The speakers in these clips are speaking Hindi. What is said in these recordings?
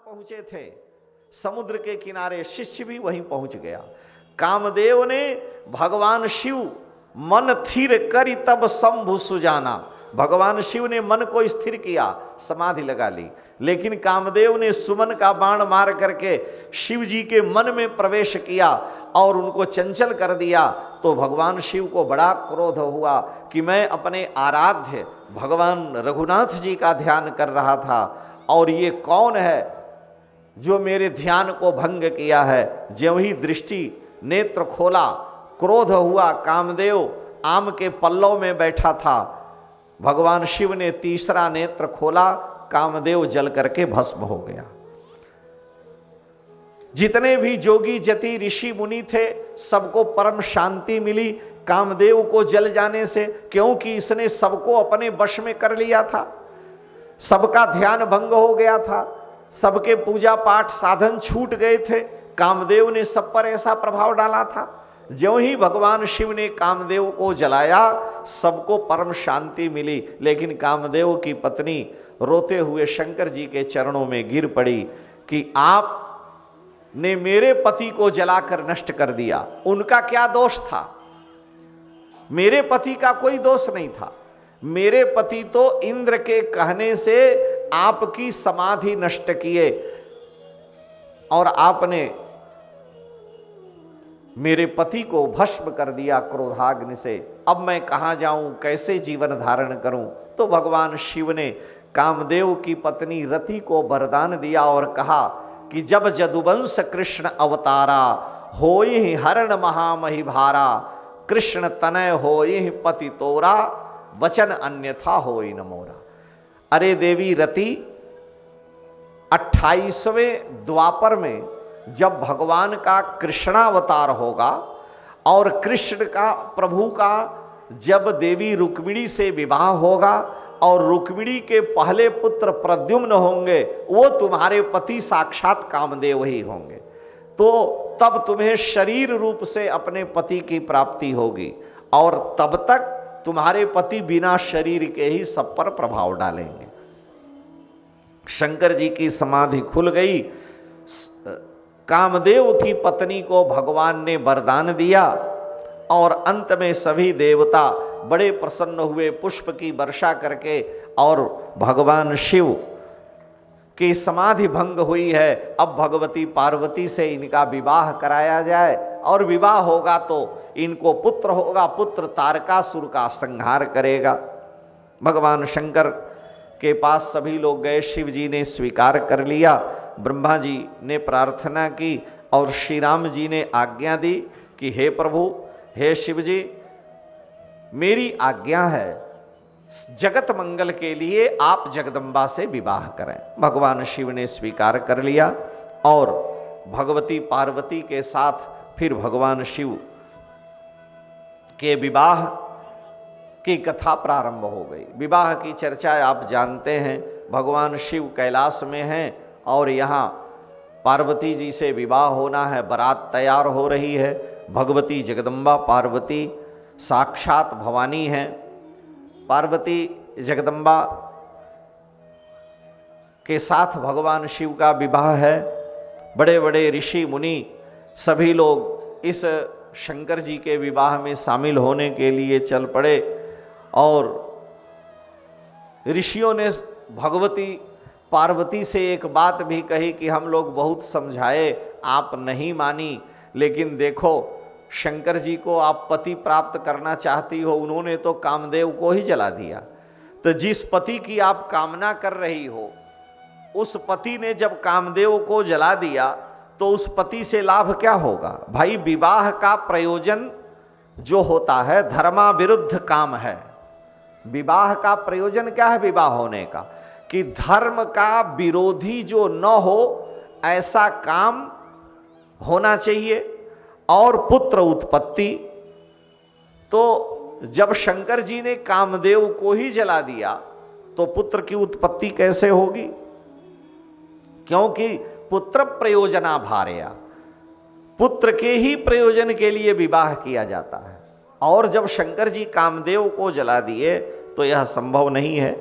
पहुंचे थे, समुद्र के किनारे, शिष्य भी वहीं पहुंच गया। कामदेव ने भगवान शिव मन थिर करी तब शंभु सुजाना, भगवान शिव ने मन को स्थिर किया, समाधि लगा ली, लेकिन कामदेव ने सुमन का बाण मार करके शिव जी के मन में प्रवेश किया और उनको चंचल कर दिया। तो भगवान शिव को बड़ा क्रोध हुआ कि मैं अपने आराध्य भगवान रघुनाथ जी का ध्यान कर रहा था और ये कौन है जो मेरे ध्यान को भंग किया है। ज्यों ही दृष्टि नेत्र खोला, क्रोध हुआ। कामदेव आम के पल्लव में बैठा था, भगवान शिव ने तीसरा नेत्र खोला, कामदेव जल करके भस्म हो गया। जितने भी जोगी जति ऋषि मुनि थे सबको परम शांति मिली कामदेव को जल जाने से, क्योंकि इसने सबको अपने वश में कर लिया था, सबका ध्यान भंग हो गया था, सबके पूजा पाठ साधन छूट गए थे। कामदेव ने सब पर ऐसा प्रभाव डाला था। ज्यों ही भगवान शिव ने कामदेव को जलाया सबको परम शांति मिली, लेकिन कामदेव की पत्नी रोते हुए शंकर जी के चरणों में गिर पड़ी कि आप ने मेरे पति को जलाकर नष्ट कर दिया। उनका क्या दोष था? मेरे पति का कोई दोष नहीं था। मेरे पति तो इंद्र के कहने से आपकी समाधि नष्ट किए और आपने मेरे पति को भस्म कर दिया क्रोधाग्नि से। अब मैं कहां जाऊं, कैसे जीवन धारण करूं? तो भगवान शिव ने कामदेव की पत्नी रति को वरदान दिया और कहा कि जब जदुवंश कृष्ण अवतारा, होई हरण महामहि भारा, कृष्ण तनय होई पति तोरा, वचन अन्यथा होई न मोरा। अरे देवी रति, 28वें द्वापर में जब भगवान का कृष्णावतार होगा और कृष्ण का, प्रभु का जब देवी रुक्मिणी से विवाह होगा और रुक्मिणी के पहले पुत्र प्रद्युम्न होंगे, वो तुम्हारे पति साक्षात कामदेव ही होंगे। तो तब तुम्हें शरीर रूप से अपने पति की प्राप्ति होगी और तब तक तुम्हारे पति बिना शरीर के ही सब पर प्रभाव डालेंगे। शंकर जी की समाधि खुल गई। कामदेव की पत्नी को भगवान ने वरदान दिया और अंत में सभी देवता बड़े प्रसन्न हुए, पुष्प की वर्षा करके, और भगवान शिव की समाधि भंग हुई है। अब भगवती पार्वती से इनका विवाह कराया जाए और विवाह होगा तो इनको पुत्र होगा, पुत्र तारकासुर का संहार करेगा। भगवान शंकर के पास सभी लोग गए, शिव जी ने स्वीकार कर लिया, ब्रह्मा जी ने प्रार्थना की और श्री राम जी ने आज्ञा दी कि हे प्रभु, हे शिव जी, मेरी आज्ञा है जगत मंगल के लिए आप जगदम्बा से विवाह करें। भगवान शिव ने स्वीकार कर लिया और भगवती पार्वती के साथ फिर भगवान शिव के विवाह की कथा प्रारंभ हो गई। विवाह की चर्चा आप जानते हैं, भगवान शिव कैलाश में हैं और यहाँ पार्वती जी से विवाह होना है, बारात तैयार हो रही है। भगवती जगदम्बा पार्वती साक्षात भवानी हैं। पार्वती जगदम्बा के साथ भगवान शिव का विवाह है। बड़े बड़े ऋषि मुनि सभी लोग इस शंकर जी के विवाह में शामिल होने के लिए चल पड़े और ऋषियों ने भगवती पार्वती से एक बात भी कही कि हम लोग बहुत समझाए, आप नहीं मानी, लेकिन देखो शंकर जी को आप पति प्राप्त करना चाहती हो, उन्होंने तो कामदेव को ही जला दिया। तो जिस पति की आप कामना कर रही हो उस पति ने जब कामदेव को जला दिया तो उस पति से लाभ क्या होगा? भाई, विवाह का प्रयोजन जो होता है धर्मा विरुद्ध काम है। विवाह का प्रयोजन क्या है विवाह होने का? कि धर्म का विरोधी जो न हो ऐसा काम होना चाहिए और पुत्र उत्पत्ति। तो जब शंकर जी ने कामदेव को ही जला दिया तो पुत्र की उत्पत्ति कैसे होगी? क्योंकि पुत्र प्रयोजना भार्या, पुत्र के ही प्रयोजन के लिए विवाह किया जाता है। और जब शंकर जी कामदेव को जला दिए तो यह संभव नहीं है।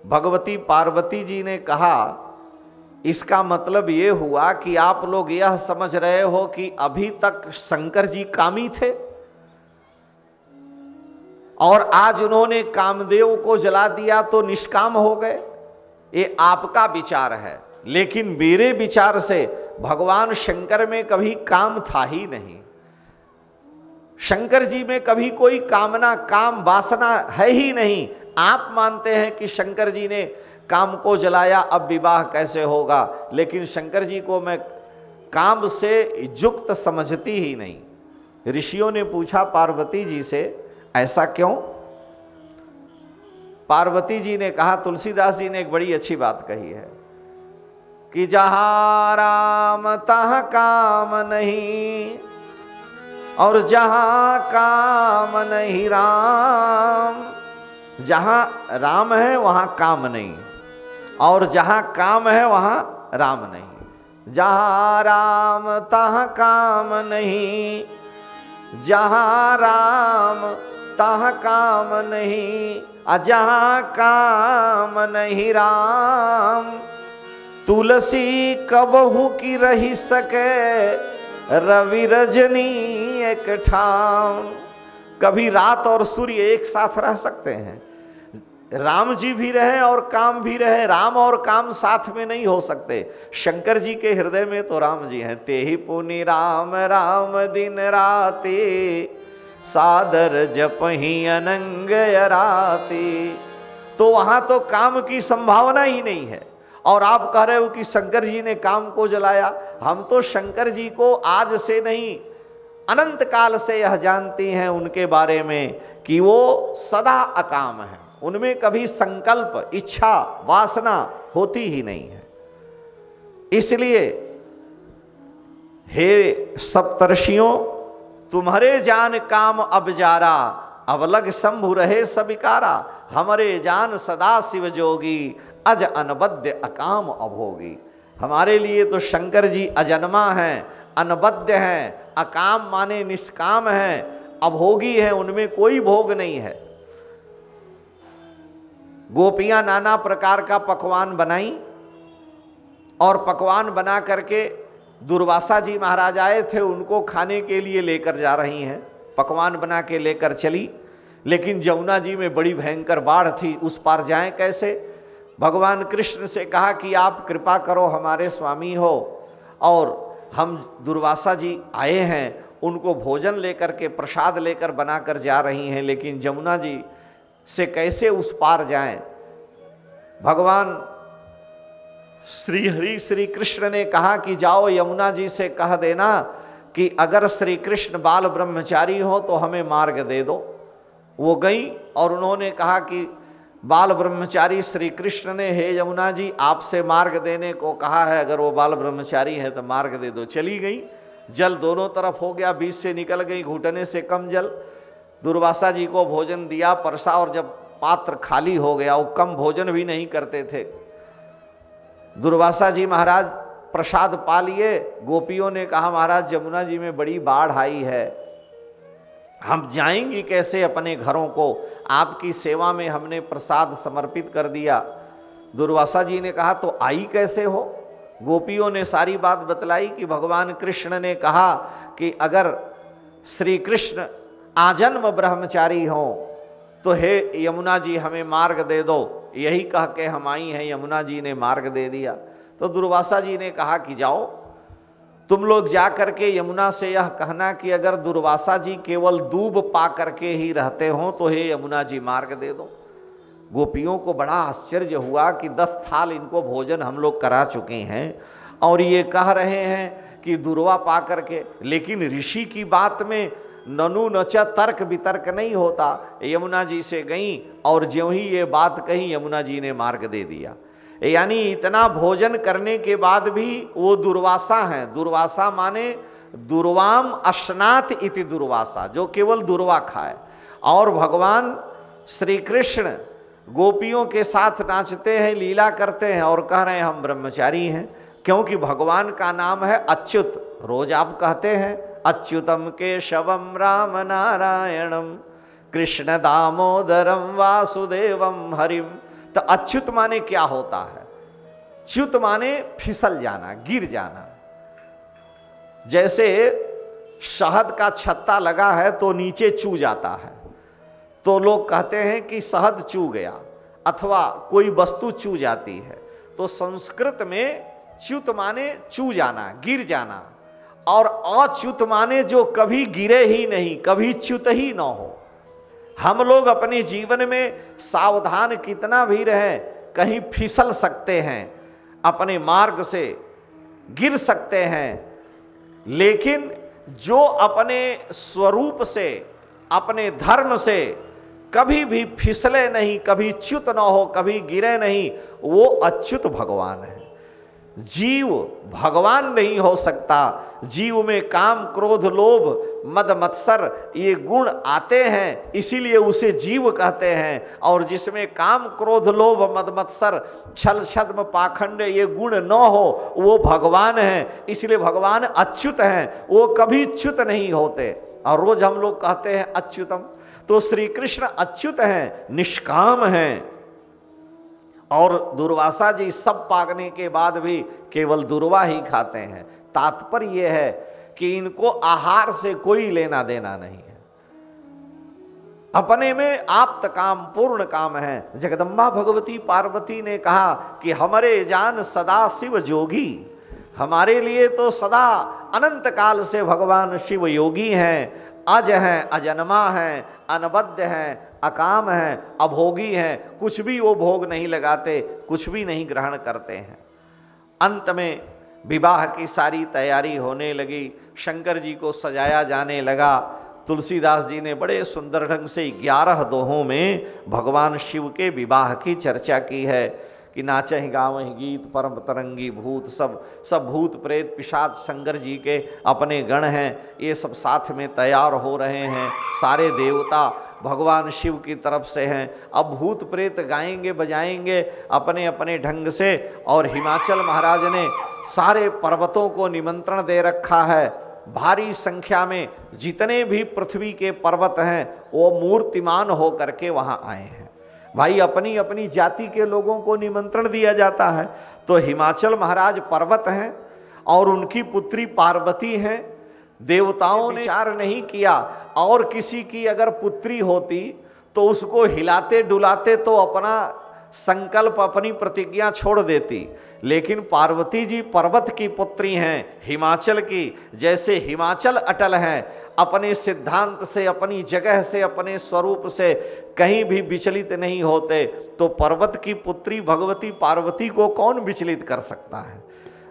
भगवती पार्वती जी ने कहा इसका मतलब ये हुआ कि आप लोग यह समझ रहे हो कि अभी तक शंकर जी कामी थे और आज उन्होंने कामदेव को जला दिया तो निष्काम हो गए। ये आपका विचार है, लेकिन मेरे विचार से भगवान शंकर में कभी काम था ही नहीं। शंकर जी में कभी कोई कामना, काम, वासना है ही नहीं। आप मानते हैं कि शंकर जी ने काम को जलाया, अब विवाह कैसे होगा, लेकिन शंकर जी को मैं काम से युक्त समझती ही नहीं। ऋषियों ने पूछा पार्वती जी से, ऐसा क्यों? पार्वती जी ने कहा, तुलसीदास जी ने एक बड़ी अच्छी बात कही है कि जहां राम तहां काम नहीं और जहां काम नहीं राम। जहां राम है वहां काम नहीं और जहां काम है वहां राम नहीं। जहां राम तहां काम नहीं, जहां राम तहां काम नहीं, जहां काम नहीं राम। तुलसी कबहू की रही सके रवि रजनी एक ठाम। कभी रात और सूर्य एक साथ रह सकते हैं, राम जी भी रहे और काम भी रहे। राम और काम साथ में नहीं हो सकते। शंकर जी के हृदय में तो राम जी हैं। ते ही पुनि राम राम दिन राते, सादर जपहि अनंग राते। तो वहां तो काम की संभावना ही नहीं है। और आप कह रहे हो कि शंकर जी ने काम को जलाया। हम तो शंकर जी को आज से नहीं, अनंत काल से यह जानती हैं उनके बारे में कि वो सदा अकाम है। उनमें कभी संकल्प, इच्छा, वासना होती ही नहीं है। इसलिए हे सप्तर्षियों, तुम्हारे जान काम अब जारा, अब लग शंभु रहे सबिकारा। हमारे जान सदा शिव जोगी, अज अनबद्ध अकाम अभोगी। हमारे लिए तो शंकर जी अजन्मा हैं, अनबद्ध हैं, अकाम माने निष्काम हैं, अभोगी हैं, उनमें कोई भोग नहीं है। गोपियां नाना प्रकार का पकवान बनाई और पकवान बना करके दुर्वासा जी महाराज आए थे, उनको खाने के लिए लेकर जा रही हैं। पकवान बना के लेकर चली, लेकिन जमुना जी में बड़ी भयंकर बाढ़ थी, उस पार जाएं कैसे। भगवान कृष्ण से कहा कि आप कृपा करो, हमारे स्वामी हो और हम दुर्वासा जी आए हैं, उनको भोजन लेकर के, प्रसाद लेकर बनाकर जा रही हैं, लेकिन जमुना जी से कैसे उस पार जाएं। भगवान श्री हरि श्री कृष्ण ने कहा कि जाओ यमुना जी से कह देना कि अगर श्री कृष्ण बाल ब्रह्मचारी हो तो हमें मार्ग दे दो। वो गई और उन्होंने कहा कि बाल ब्रह्मचारी श्री कृष्ण ने, हे यमुना जी आपसे मार्ग देने को कहा है, अगर वो बाल ब्रह्मचारी है तो मार्ग दे दो। चली गई, जल दोनों तरफ हो गया, बीच से निकल गई, घुटने से कम जल। दुर्वासा जी को भोजन दिया, परसा, और जब पात्र खाली हो गया, वो कम भोजन भी नहीं करते थे। दुर्वासा जी महाराज प्रसाद पा लिए। गोपियों ने कहा महाराज यमुना जी में बड़ी बाढ़ आई है, हम जाएंगी कैसे अपने घरों को, आपकी सेवा में हमने प्रसाद समर्पित कर दिया। दुर्वासा जी ने कहा तो आई कैसे हो। गोपियों ने सारी बात बतलाई कि भगवान कृष्ण ने कहा कि अगर श्री कृष्ण आजन्म ब्रह्मचारी हो तो हे यमुना जी हमें मार्ग दे दो। यही कह के हम आई हैं, यमुना जी ने मार्ग दे दिया। तो दुर्वासा जी ने कहा कि जाओ तुम लोग जा करके यमुना से यह कहना कि अगर दुर्वासा जी केवल दूब पा करके ही रहते हो तो हे यमुना जी मार्ग दे दो। गोपियों को बड़ा आश्चर्य हुआ कि 10 थाल इनको भोजन हम लोग करा चुके हैं और ये कह रहे हैं कि दुर्वा पा करके। लेकिन ऋषि की बात में ननु नच तर्क वितर्क नहीं होता। यमुना जी से गई और ज्यों ही ये बात कही यमुना जी ने मार्ग दे दिया। यानी इतना भोजन करने के बाद भी वो दुर्वासा हैं। दुर्वासा माने दुर्वाम अश्नात इति दुर्वासा, जो केवल दुर्वा खाए। और भगवान श्री कृष्ण गोपियों के साथ नाचते हैं, लीला करते हैं और कह रहे हैं हम ब्रह्मचारी हैं, क्योंकि भगवान का नाम है अच्युत। रोज आप कहते हैं अच्युतम केशवम राम नारायणम कृष्ण दामोदरम वासुदेवम हरिम। तो अच्युत माने क्या होता है? च्युत माने फिसल जाना, गिर जाना। जैसे शहद का छत्ता लगा है तो नीचे चू जाता है, तो लोग कहते हैं कि शहद चू गया, अथवा कोई वस्तु चू जाती है। तो संस्कृत में च्युत माने चू जाना, गिर जाना, और अच्युत माने जो कभी गिरे ही नहीं, कभी च्युत ही ना हो। हम लोग अपने जीवन में सावधान कितना भी रहें, कहीं फिसल सकते हैं, अपने मार्ग से गिर सकते हैं, लेकिन जो अपने स्वरूप से, अपने धर्म से कभी भी फिसले नहीं, कभी च्युत न हो, कभी गिरे नहीं, वो अच्युत भगवान है। जीव भगवान नहीं हो सकता। जीव में काम, क्रोध, लोभ, मद, मत्सर ये गुण आते हैं, इसीलिए उसे जीव कहते हैं। और जिसमें काम, क्रोध, लोभ, मद, मत्सर, छल, छद्म, पाखंड ये गुण न हो, वो भगवान है। इसलिए भगवान अच्युत हैं, वो कभी च्युत नहीं होते। और रोज हम लोग कहते हैं अच्युतम, तो श्री कृष्ण अच्युत हैं, निष्काम हैं। और दुर्वासा जी सब पागने के बाद भी केवल दुर्वा ही खाते हैं। तात्पर्य यह है कि इनको आहार से कोई लेना देना नहीं है, अपने में आप्त काम, पूर्ण काम है। जगदम्बा भगवती पार्वती ने कहा कि हमारे जान सदा शिव जोगी, हमारे लिए तो सदा अनंत काल से भगवान शिव योगी हैं, अज हैं, अजन्मा हैं, अनबद्ध हैं, अकाम हैं, अभोगी हैं, कुछ भी वो भोग नहीं लगाते, कुछ भी नहीं ग्रहण करते हैं। अंत में विवाह की सारी तैयारी होने लगी, शंकर जी को सजाया जाने लगा। तुलसीदास जी ने बड़े सुंदर ढंग से 11 दोहों में भगवान शिव के विवाह की चर्चा की है कि नाचहि गावहि गीत परम तरंगी भूत, सब भूत प्रेत पिशाच शंकर जी के अपने गण हैं, ये सब साथ में तैयार हो रहे हैं। सारे देवता भगवान शिव की तरफ से हैं। अब भूत प्रेत गाएंगे बजाएंगे अपने अपने ढंग से। और हिमाचल महाराज ने सारे पर्वतों को निमंत्रण दे रखा है। भारी संख्या में जितने भी पृथ्वी के पर्वत हैं वो मूर्तिमान हो करके वहाँ आए हैं। भाई अपनी अपनी जाति के लोगों को निमंत्रण दिया जाता है। तो हिमाचल महाराज पर्वत हैं और उनकी पुत्री पार्वती हैं। देवताओं ने विचार नहीं किया, और किसी की अगर पुत्री होती तो उसको हिलाते डुलाते तो अपना संकल्प, अपनी प्रतिज्ञा छोड़ देती। लेकिन पार्वती जी पर्वत की पुत्री हैं, हिमाचल की। जैसे हिमाचल अटल हैं, अपने सिद्धांत से, अपनी जगह से, अपने स्वरूप से कहीं भी विचलित नहीं होते, तो पर्वत की पुत्री भगवती पार्वती को कौन विचलित कर सकता है।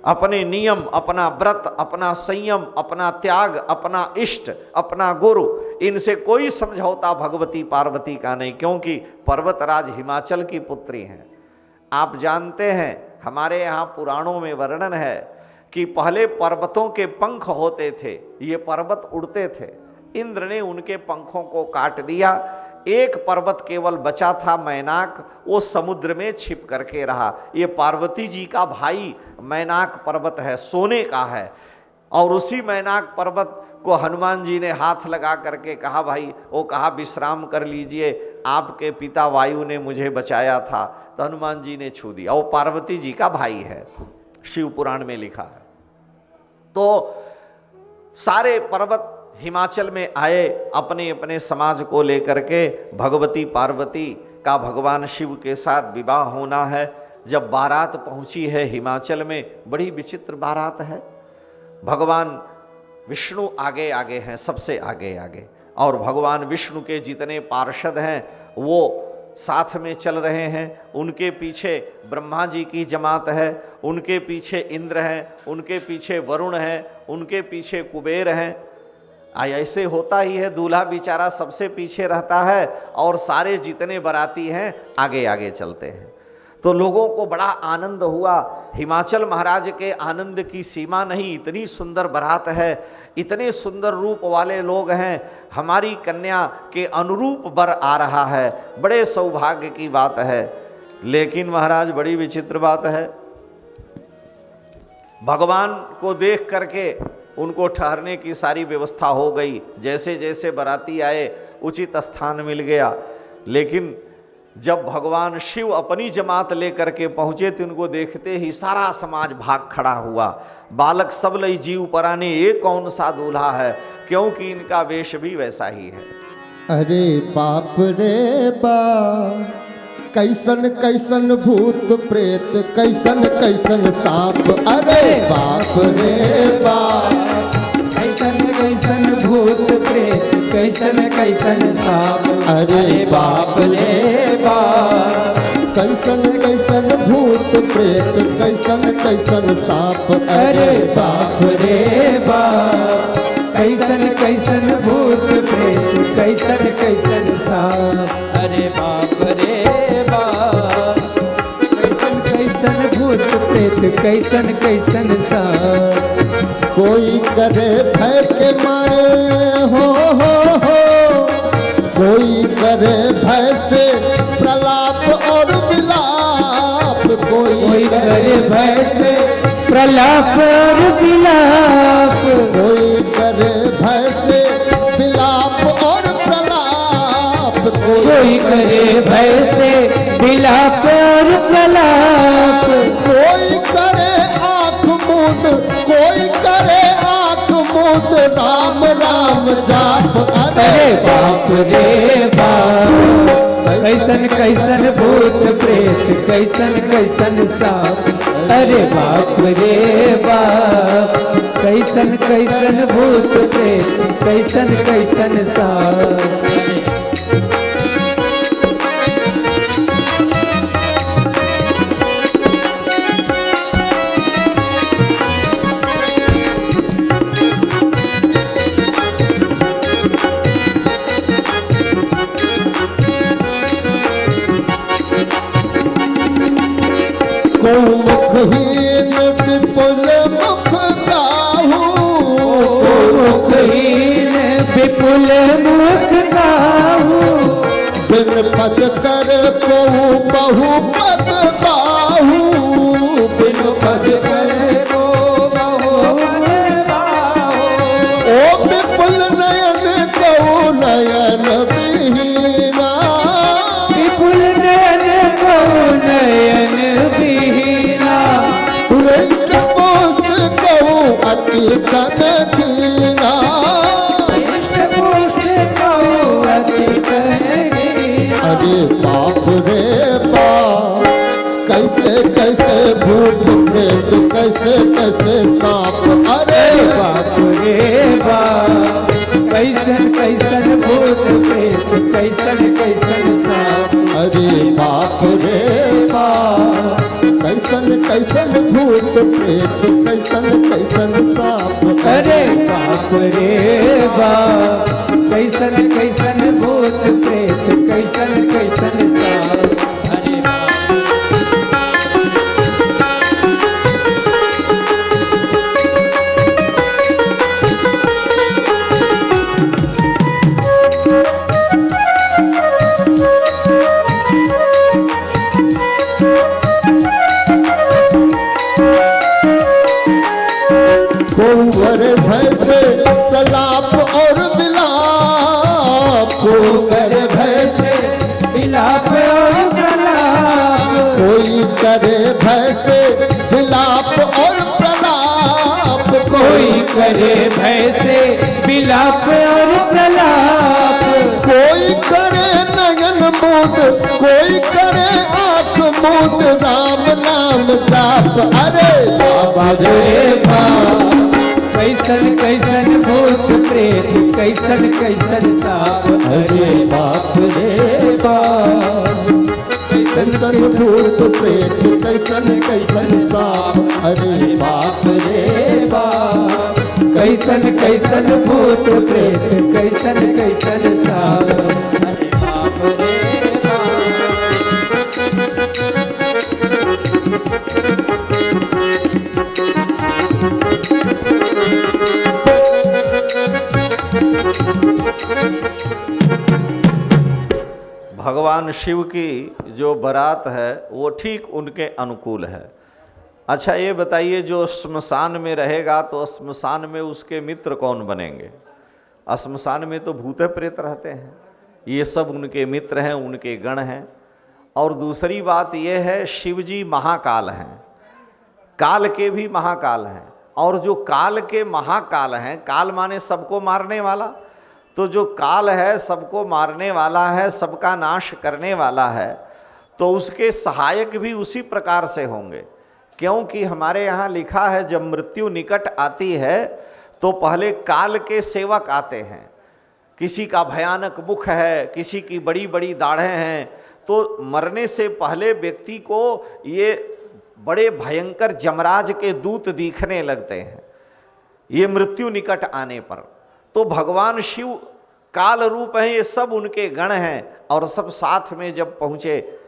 अपने नियम, अपना व्रत, अपना संयम, अपना त्याग, अपना इष्ट, अपना गुरु, इनसे कोई समझौता भगवती पार्वती का नहीं, क्योंकि पर्वतराज हिमाचल की पुत्री हैं। आप जानते हैं हमारे यहाँ पुराणों में वर्णन है कि पहले पर्वतों के पंख होते थे, ये पर्वत उड़ते थे। इंद्र ने उनके पंखों को काट दिया। एक पर्वत केवल बचा था, मैनाक, वो समुद्र में छिप करके रहा। ये पार्वती जी का भाई मैनाक पर्वत है, सोने का है। और उसी मैनाक पर्वत को हनुमान जी ने हाथ लगा करके कहा, भाई, वो कहा विश्राम कर लीजिए, आपके पिता वायु ने मुझे बचाया था। तो हनुमान जी ने छू दिया। वो पार्वती जी का भाई है, शिव पुराण में लिखा है। तो सारे पर्वत हिमाचल में आए अपने अपने समाज को लेकर के। भगवती पार्वती का भगवान शिव के साथ विवाह होना है। जब बारात पहुंची है हिमाचल में, बड़ी विचित्र बारात है। भगवान विष्णु आगे आगे हैं, सबसे आगे आगे, और भगवान विष्णु के जितने पार्षद हैं वो साथ में चल रहे हैं। उनके पीछे ब्रह्मा जी की जमात है, उनके पीछे इंद्र हैं, उनके पीछे वरुण हैं, उनके पीछे कुबेर हैं। ऐसे होता ही है, दूल्हा बेचारा सबसे पीछे रहता है और सारे जितने बाराती हैं आगे आगे चलते हैं। तो लोगों को बड़ा आनंद हुआ। हिमाचल महाराज के आनंद की सीमा नहीं, इतनी सुंदर बारात है, इतने सुंदर रूप वाले लोग हैं, हमारी कन्या के अनुरूप वर आ रहा है, बड़े सौभाग्य की बात है। लेकिन महाराज बड़ी विचित्र बात है, भगवान को देख करके उनको ठहरने की सारी व्यवस्था हो गई। जैसे जैसे बाराती आए उचित स्थान मिल गया, लेकिन जब भगवान शिव अपनी जमात लेकर के पहुंचे तो उनको देखते ही सारा समाज भाग खड़ा हुआ। बालक सब लई जीव पराने, ये कौन सा दूल्हा है, क्योंकि इनका वेश भी वैसा ही है। अरे बाप रे बाप, कैसन कैसन भूत प्रेत, कैसन कैसन सांप। अरे बाप रे बाप, कैसन कैसन भूत प्रेत, कैसन कैसन सांप। अरे बाप रे बाप, कैसन कैसन भूत प्रेत, कैसन कैसन सांप। अरे बाप रे बाप, कैसन कैसन भूत प्रेत, कैसन कैसन सांप। अरे बाप रे बाप, कैसन कैसन भूत प्रेत, कैसन कैसन सांप। कोई करे भय के मारे हो, कोई करे भय से प्रलाप और विलाप। कोई करे भय से प्रलाप और विलाप। कोई करे भय से विलाप और प्रलाप। कोई करे भय से विलाप और प्रलाप। कोई करे आँख मूंद, कोई करे आँख मूंद, राम राम जाप। अरे बाप रे बाप, कैसन कैसन भूत प्रेत, कैसन कैसन सांप। अरे बाप रे बाप, कैसन कैसन भूत प्रेत, कैसन कैसन सांप। मुखहीन विपुल मुख गाहू, मुखहीन विपुल मुख गाहू। बिन पद कर कहू बहु पद बाहू। बिन पद कर को बहु बाहू। ओ विपुल नयन कहू नयन विहीना। विपुल नयन कहू नयन विहीना। हृष्ट पुष्ट कहू अति तन दीना। हृष्ट पुष्ट कहू अति तन दीना। अरे बाप रे बाप, कैसे कैसे भूत प्रेत, कैसे कैसे सांप। अरे बाप रे बाप, कैसन कैसन भूत प्रेत, कैसन कैसन सांप। अरे बाप रे बाप, कैसन कैसन भूत प्रेत, कैसन कैसन सांप। अरे बाप रे बाप, कैसन कैसन भूत प्रेत, कैसन कैसन सांप। अरे कोवर भय से प्रलाप और विलाप। कर भय से विलाप और प्रलाप। कोई करे भय से विलाप और प्रलाप। कोई करे भय से विलाप और प्रलाप। कोई करे नयन मूंद, कोई करे आँख मूंद, राम नाम जाप। अरे बाबा रे बाप, कैसन कैसन भूत प्रेत, कैसन कैसन सांप। अरे बाप रे बाप, कैसन भूत प्रेत, कैसन कैसन सांप। अरे बाप रे बाप, कैसन कैसन भूत प्रेत, कैसन कैसन सांप। अरे बाप रे भगवान शिव की जो बारात है वो ठीक उनके अनुकूल है। अच्छा ये बताइए, जो श्मशान में रहेगा तो श्मशान में उसके मित्र कौन बनेंगे? श्मशान में तो भूत प्रेत रहते हैं, ये सब उनके मित्र हैं, उनके गण हैं। और दूसरी बात यह है शिव जी महाकाल हैं, काल के भी महाकाल हैं। और जो काल के महाकाल हैं, काल माने सबको मारने वाला, तो जो काल है सबको मारने वाला है, सबका नाश करने वाला है, तो उसके सहायक भी उसी प्रकार से होंगे। क्योंकि हमारे यहाँ लिखा है जब मृत्यु निकट आती है तो पहले काल के सेवक आते हैं। किसी का भयानक मुख है, किसी की बड़ी बड़ी दाढ़ें हैं, तो मरने से पहले व्यक्ति को ये बड़े भयंकर जमराज के दूत दिखने लगते हैं, ये मृत्यु निकट आने पर। तो भगवान शिव काल रूप हैं, ये सब उनके गण हैं और सब साथ में जब पहुँचे।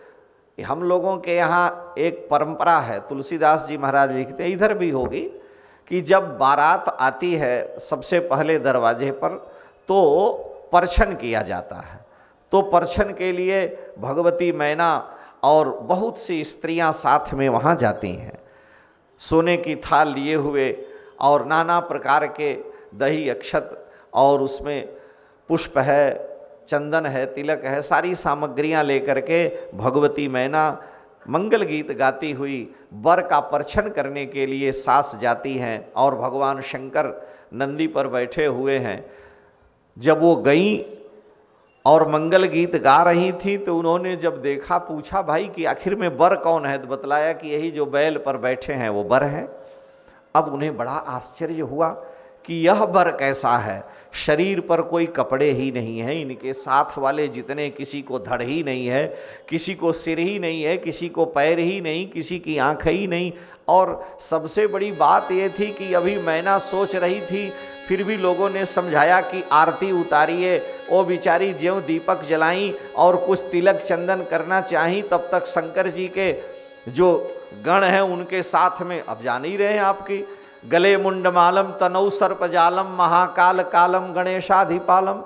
हम लोगों के यहाँ एक परंपरा है, तुलसीदास जी महाराज लिखते हैं, इधर भी होगी, कि जब बारात आती है सबसे पहले दरवाजे पर तो परछन किया जाता है। तो परछन के लिए भगवती मैना और बहुत सी स्त्रियां साथ में वहाँ जाती हैं, सोने की थाल लिए हुए और नाना प्रकार के दही अक्षत और उसमें पुष्प है, चंदन है, तिलक है, सारी सामग्रियां लेकर के भगवती मैना मंगल गीत गाती हुई वर का परछन करने के लिए सास जाती हैं। और भगवान शंकर नंदी पर बैठे हुए हैं। जब वो गई और मंगल गीत गा रही थी तो उन्होंने जब देखा, पूछा भाई कि आखिर में वर कौन है, तो बतलाया कि यही जो बैल पर बैठे हैं वो वर हैं। अब उन्हें बड़ा आश्चर्य हुआ कि यह वर कैसा है, शरीर पर कोई कपड़े ही नहीं है, इनके साथ वाले जितने किसी को धड़ ही नहीं है, किसी को सिर ही नहीं है, किसी को पैर ही नहीं, किसी की आँख ही नहीं। और सबसे बड़ी बात ये थी कि अभी मैना सोच रही थी, फिर भी लोगों ने समझाया कि आरती उतारिए। वो बेचारी ज्यों दीपक जलाई और कुछ तिलक चंदन करना चाही, तब तक शंकर जी के जो गण हैं उनके साथ में, अब जान ही रहे हैं आपकी, गले मुंडमालम तनौ सर्पजालम महाकाल कालम गणेशाधिपालम।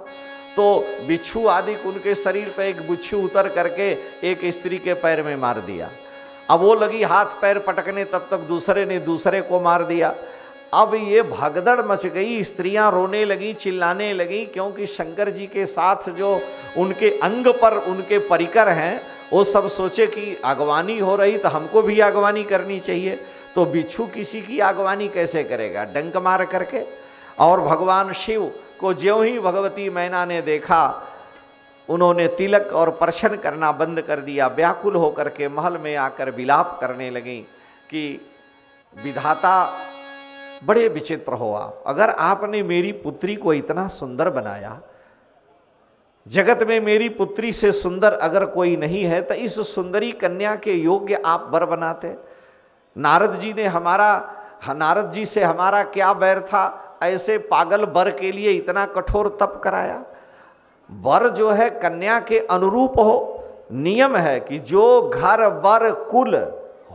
तो बिच्छू आदि उनके शरीर पर एक बिच्छू उतर करके एक स्त्री के पैर में मार दिया। अब वो लगी हाथ पैर पटकने, तब तक दूसरे ने दूसरे को मार दिया। अब ये भगदड़ मच गई, स्त्रियां रोने लगी, चिल्लाने लगी, क्योंकि शंकर जी के साथ जो उनके अंग पर उनके परिकर हैं वो सब सोचे कि अगवानी हो रही तो हमको भी अगवानी करनी चाहिए। तो बिच्छू किसी की अगवानी कैसे करेगा, डंक मार करके। और भगवान शिव को ज्यों ही भगवती मैना ने देखा, उन्होंने तिलक और परछन करना बंद कर दिया। व्याकुल होकर के महल में आकर विलाप करने लगी कि विधाता बड़े विचित्र हो आप, अगर आपने मेरी पुत्री को इतना सुंदर बनाया, जगत में मेरी पुत्री से सुंदर अगर कोई नहीं है, तो इस सुंदरी कन्या के योग्य आप वर बनाते। नारद जी से हमारा क्या बैर था, ऐसे पागल वर के लिए इतना कठोर तप कराया। वर जो है कन्या के अनुरूप हो, नियम है कि जो घर वर कुल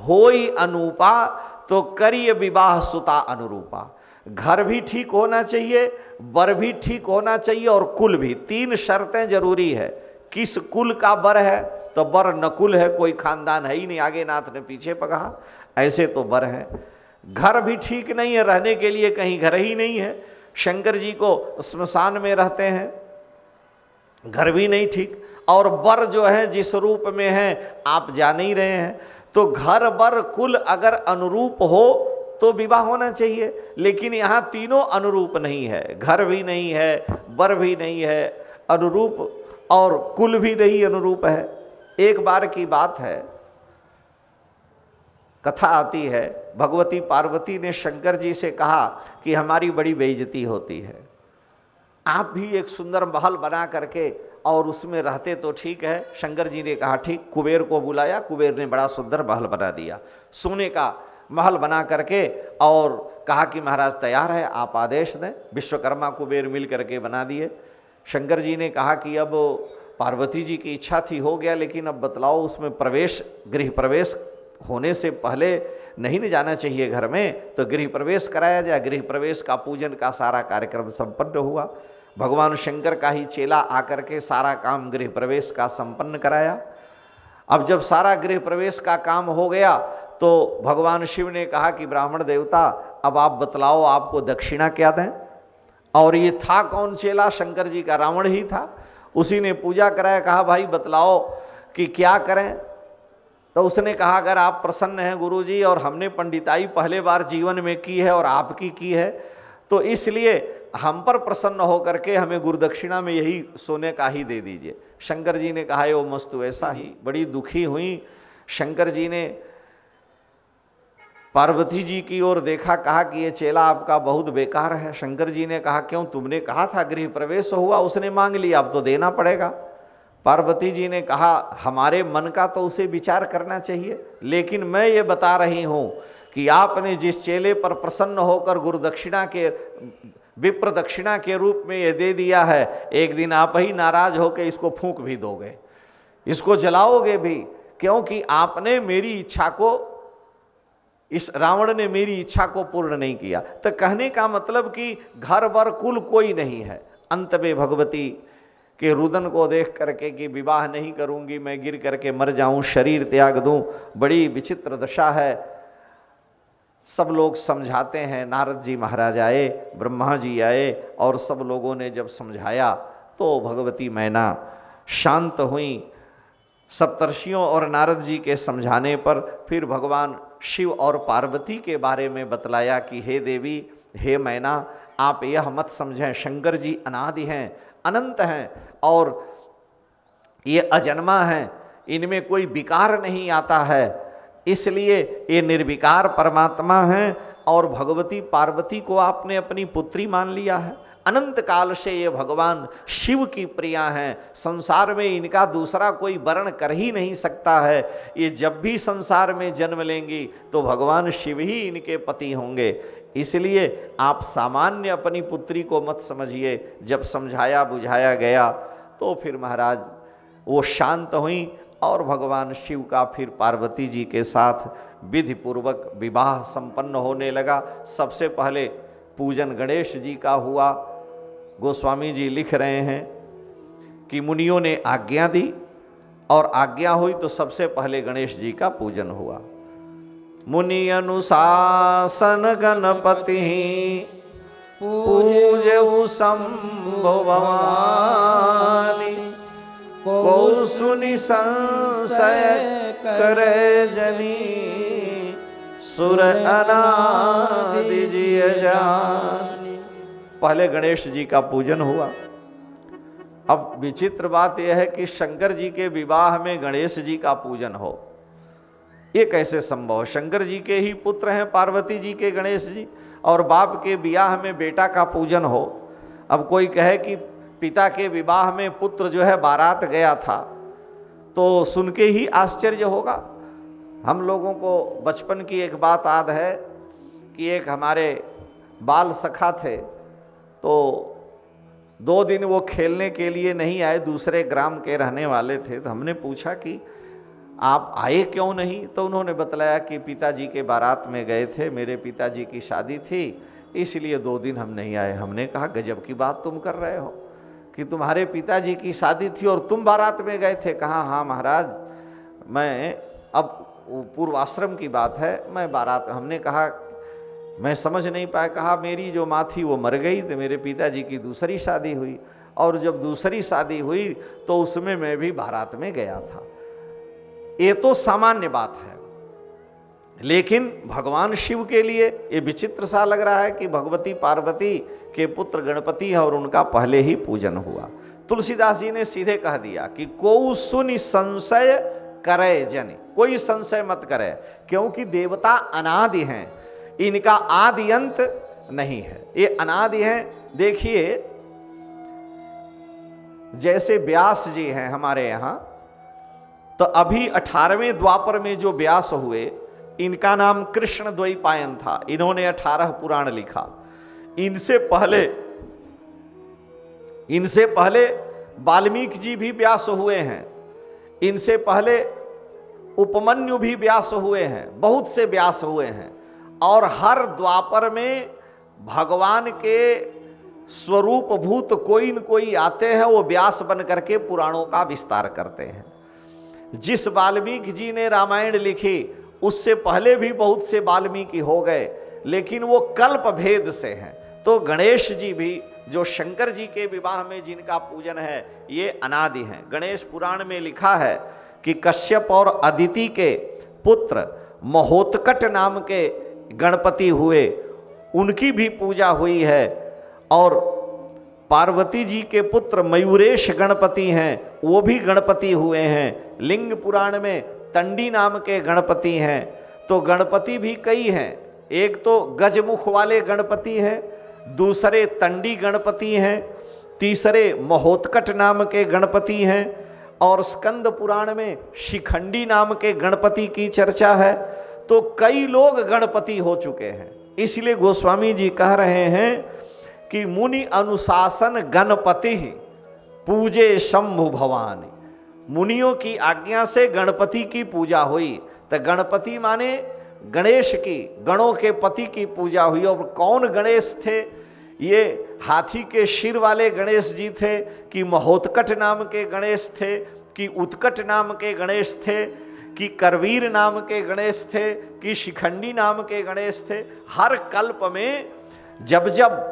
होई अनूपा, तो करिय विवाह सुता अनुरूपा। घर भी ठीक होना चाहिए, वर भी ठीक होना चाहिए और कुल भी। 3 शर्तें जरूरी है। किस कुल का वर है, तो वर नकुल है, कोई खानदान है ही नहीं, आगे नाथ ने पीछे पकहा, ऐसे तो वर है। घर भी ठीक नहीं है, रहने के लिए कहीं घर ही नहीं है। शंकर जी को स्मशान में रहते हैं, घर भी नहीं ठीक। और वर जो है जिस रूप में है आप जान ही रहे हैं। तो घर वर कुल अगर अनुरूप हो तो विवाह होना चाहिए, लेकिन यहाँ तीनों अनुरूप नहीं है, घर भी नहीं है, वर भी नहीं है अनुरूप, और कुल भी नहीं अनुरूप है। एक बार की बात है, कथा आती है, भगवती पार्वती ने शंकर जी से कहा कि हमारी बड़ी बेइज्जती होती है, आप भी एक सुंदर महल बना करके और उसमें रहते तो ठीक है। शंकर जी ने कहा ठीक। कुबेर को बुलाया, कुबेर ने बड़ा सुंदर महल बना दिया, सोने का महल बना करके, और कहा कि महाराज तैयार है, आप आदेश दें। विश्वकर्मा कुबेर मिल करके बना दिए। शंकर जी ने कहा कि अब पार्वती जी की इच्छा थी, हो गया, लेकिन अब बतलाओ उसमें प्रवेश, गृह प्रवेश होने से पहले नहीं न जाना चाहिए घर में, तो गृह प्रवेश कराया जाए। गृह प्रवेश का पूजन का सारा कार्यक्रम संपन्न हुआ। भगवान शंकर का ही चेला आकर के सारा काम गृह प्रवेश का संपन्न कराया। अब जब सारा गृह प्रवेश का काम हो गया तो भगवान शिव ने कहा कि ब्राह्मण देवता अब आप बतलाओ आपको दक्षिणा क्या दें। और ये था कौन चेला, शंकर जी का रावण ही था। उसी ने पूजा कराया, कहा भाई बतलाओ कि क्या करें। तो उसने कहा अगर आप प्रसन्न हैं गुरुजी और हमने पंडिताई पहले बार जीवन में की है और आपकी की है, तो इसलिए हम पर प्रसन्न होकर के हमें गुरुदक्षिणा में यही सोने का ही दे दीजिए। शंकर जी ने कहा वो मस्तु ऐसा ही। बड़ी दुखी हुई। शंकर जी ने पार्वती जी की ओर देखा, कहा कि ये चेला आपका बहुत बेकार है। शंकर जी ने कहा क्यों, तुमने कहा था गृह प्रवेश हुआ, उसने मांग लिया, अब तो देना पड़ेगा। पार्वती जी ने कहा हमारे मन का तो उसे विचार करना चाहिए, लेकिन मैं ये बता रही हूं कि आपने जिस चेले पर प्रसन्न होकर गुरुदक्षिणा के विप्र दक्षिणा के रूप में ये दे दिया है, एक दिन आप ही नाराज होकर इसको फूंक भी दोगे, इसको जलाओगे भी, क्योंकि आपने मेरी इच्छा को, इस रावण ने मेरी इच्छा को पूर्ण नहीं किया। तो कहने का मतलब कि घर बर कुल कोई नहीं है। अंत में भगवती के रुदन को देख करके कि विवाह नहीं करूंगी, मैं गिर करके मर जाऊं, शरीर त्याग दूं, बड़ी विचित्र दशा है। सब लोग समझाते हैं, नारद जी महाराज आए, ब्रह्मा जी आए, और सब लोगों ने जब समझाया तो भगवती मैना शांत हुई। सप्तर्षियों और नारद जी के समझाने पर फिर भगवान शिव और पार्वती के बारे में बतलाया कि हे देवी, हे मैना, आप यह मत समझें, शंकर जी अनादि हैं, अनंत हैं, और ये अजन्मा हैं, इनमें कोई विकार नहीं आता है, इसलिए ये निर्विकार परमात्मा हैं। और भगवती पार्वती को आपने अपनी पुत्री मान लिया है। अनंत काल से ये भगवान शिव की प्रिया हैं, संसार में इनका दूसरा कोई वर्ण कर ही नहीं सकता है। ये जब भी संसार में जन्म लेंगी तो भगवान शिव ही इनके पति होंगे, इसलिए आप सामान्य अपनी पुत्री को मत समझिए। जब समझाया बुझाया गया तो फिर महाराज वो शांत हुई और भगवान शिव का फिर पार्वती जी के साथ विधि पूर्वक विवाह संपन्न होने लगा। सबसे पहले पूजन गणेश जी का हुआ। गोस्वामी जी लिख रहे हैं कि मुनियों ने आज्ञा दी और आज्ञा हुई तो सबसे पहले गणेश जी का पूजन हुआ। मुनि अनुशासन गणपति पूजऊ शंभो भवानी, को सुनि संशय करे जनी, सुर अनादि जिय जानी। पहले गणेश जी का पूजन हुआ। अब विचित्र बात यह है कि शंकर जी के विवाह में गणेश जी का पूजन हो, ये कैसे संभव? शंकर जी के ही पुत्र हैं पार्वती जी के गणेश जी, और बाप के विवाह में बेटा का पूजन हो। अब कोई कहे कि पिता के विवाह में पुत्र जो है बारात गया था, तो सुन के ही आश्चर्य होगा। हम लोगों को बचपन की एक बात याद है कि एक हमारे बाल सखा थे, तो 2 दिन वो खेलने के लिए नहीं आए, दूसरे ग्राम के रहने वाले थे। तो हमने पूछा कि आप आए क्यों नहीं? तो उन्होंने बतलाया कि पिताजी के बारात में गए थे, मेरे पिताजी की शादी थी, इसलिए 2 दिन हम नहीं आए। हमने कहा गजब की बात तुम कर रहे हो कि तुम्हारे पिताजी की शादी थी और तुम बारात में गए थे। कहा हाँ महाराज, मैं, अब पूर्वाश्रम की बात है, मैं बारात। हमने कहा मैं समझ नहीं पाया। कहा मेरी जो माँ थी वो मर गई, तो मेरे पिताजी की दूसरी शादी हुई, और जब दूसरी शादी हुई तो उसमें मैं भी बारात में गया था। ये तो सामान्य बात है, लेकिन भगवान शिव के लिए ये विचित्र सा लग रहा है कि भगवती पार्वती के पुत्र गणपति है और उनका पहले ही पूजन हुआ। तुलसीदास जी ने सीधे कह दिया कि को सुनि संशय करे जन, कोई संशय मत करे, क्योंकि देवता अनादि हैं, इनका आदि अंत नहीं है, ये अनादि हैं। देखिए जैसे व्यास जी हैं हमारे यहाँ, तो अभी 18वें द्वापर में जो व्यास हुए, इनका नाम कृष्ण द्वैपायन था। इन्होंने 18 पुराण लिखा। इनसे पहले वाल्मीकि जी भी व्यास हुए हैं, इनसे पहले उपमन्यु भी व्यास हुए हैं, बहुत से व्यास हुए हैं। और हर द्वापर में भगवान के स्वरूप भूत कोई न कोई आते हैं, वो व्यास बन करके पुराणों का विस्तार करते हैं। जिस वाल्मीकि जी ने रामायण लिखी, उससे पहले भी बहुत से वाल्मीकि हो गए, लेकिन वो कल्प भेद से हैं। तो गणेश जी भी जो शंकर जी के विवाह में जिनका पूजन है, ये अनादि हैं। गणेश पुराण में लिखा है कि कश्यप और अदिति के पुत्र महोत्कट नाम के गणपति हुए, उनकी भी पूजा हुई है। और पार्वती जी के पुत्र मयूरेश गणपति हैं, वो भी गणपति हुए हैं। लिंग पुराण में तंडी नाम के गणपति हैं। तो गणपति भी कई हैं, एक तो गजमुख वाले गणपति हैं, दूसरे तंडी गणपति हैं, तीसरे महोत्कट नाम के गणपति हैं, और स्कंद पुराण में शिखंडी नाम के गणपति की चर्चा है। तो कई लोग गणपति हो चुके हैं। इसलिए गोस्वामी जी कह रहे हैं कि मुनि अनुशासन गणपति पूजे शंभु भवानी। मुनियों की आज्ञा से गणपति की पूजा हुई। तो गणपति माने गणेश की, गणों के पति की पूजा हुई। और कौन गणेश थे? ये हाथी के सिर वाले गणेश जी थे, कि महोत्कट नाम के गणेश थे, कि उत्कट नाम के गणेश थे, कि करवीर नाम के गणेश थे, कि शिखंडी नाम के गणेश थे। हर कल्प में जब जब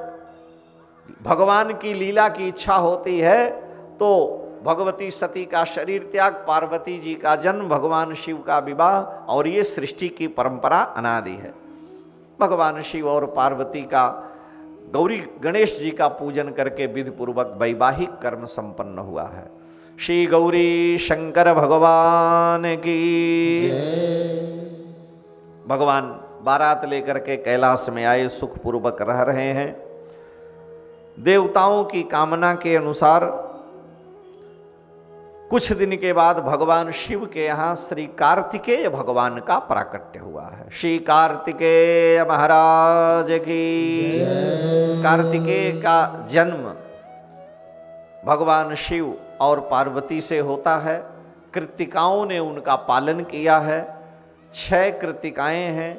भगवान की लीला की इच्छा होती है तो भगवती सती का शरीर त्याग, पार्वती जी का जन्म, भगवान शिव का विवाह, और ये सृष्टि की परंपरा अनादि है। भगवान शिव और पार्वती का, गौरी गणेश जी का पूजन करके विधि पूर्वक वैवाहिक कर्म संपन्न हुआ है। श्री गौरी शंकर भगवान की। भगवान बारात लेकर के कैलाश में आए, सुख पूर्वक रह रहे हैं। देवताओं की कामना के अनुसार कुछ दिन के बाद भगवान शिव के यहाँ श्री कार्तिकेय भगवान का प्राकट्य हुआ है। श्री कार्तिकेय महाराज की। कार्तिकेय का जन्म भगवान शिव और पार्वती से होता है। कृत्तिकाओं ने उनका पालन किया है। 6 कृत्तिकाएं हैं,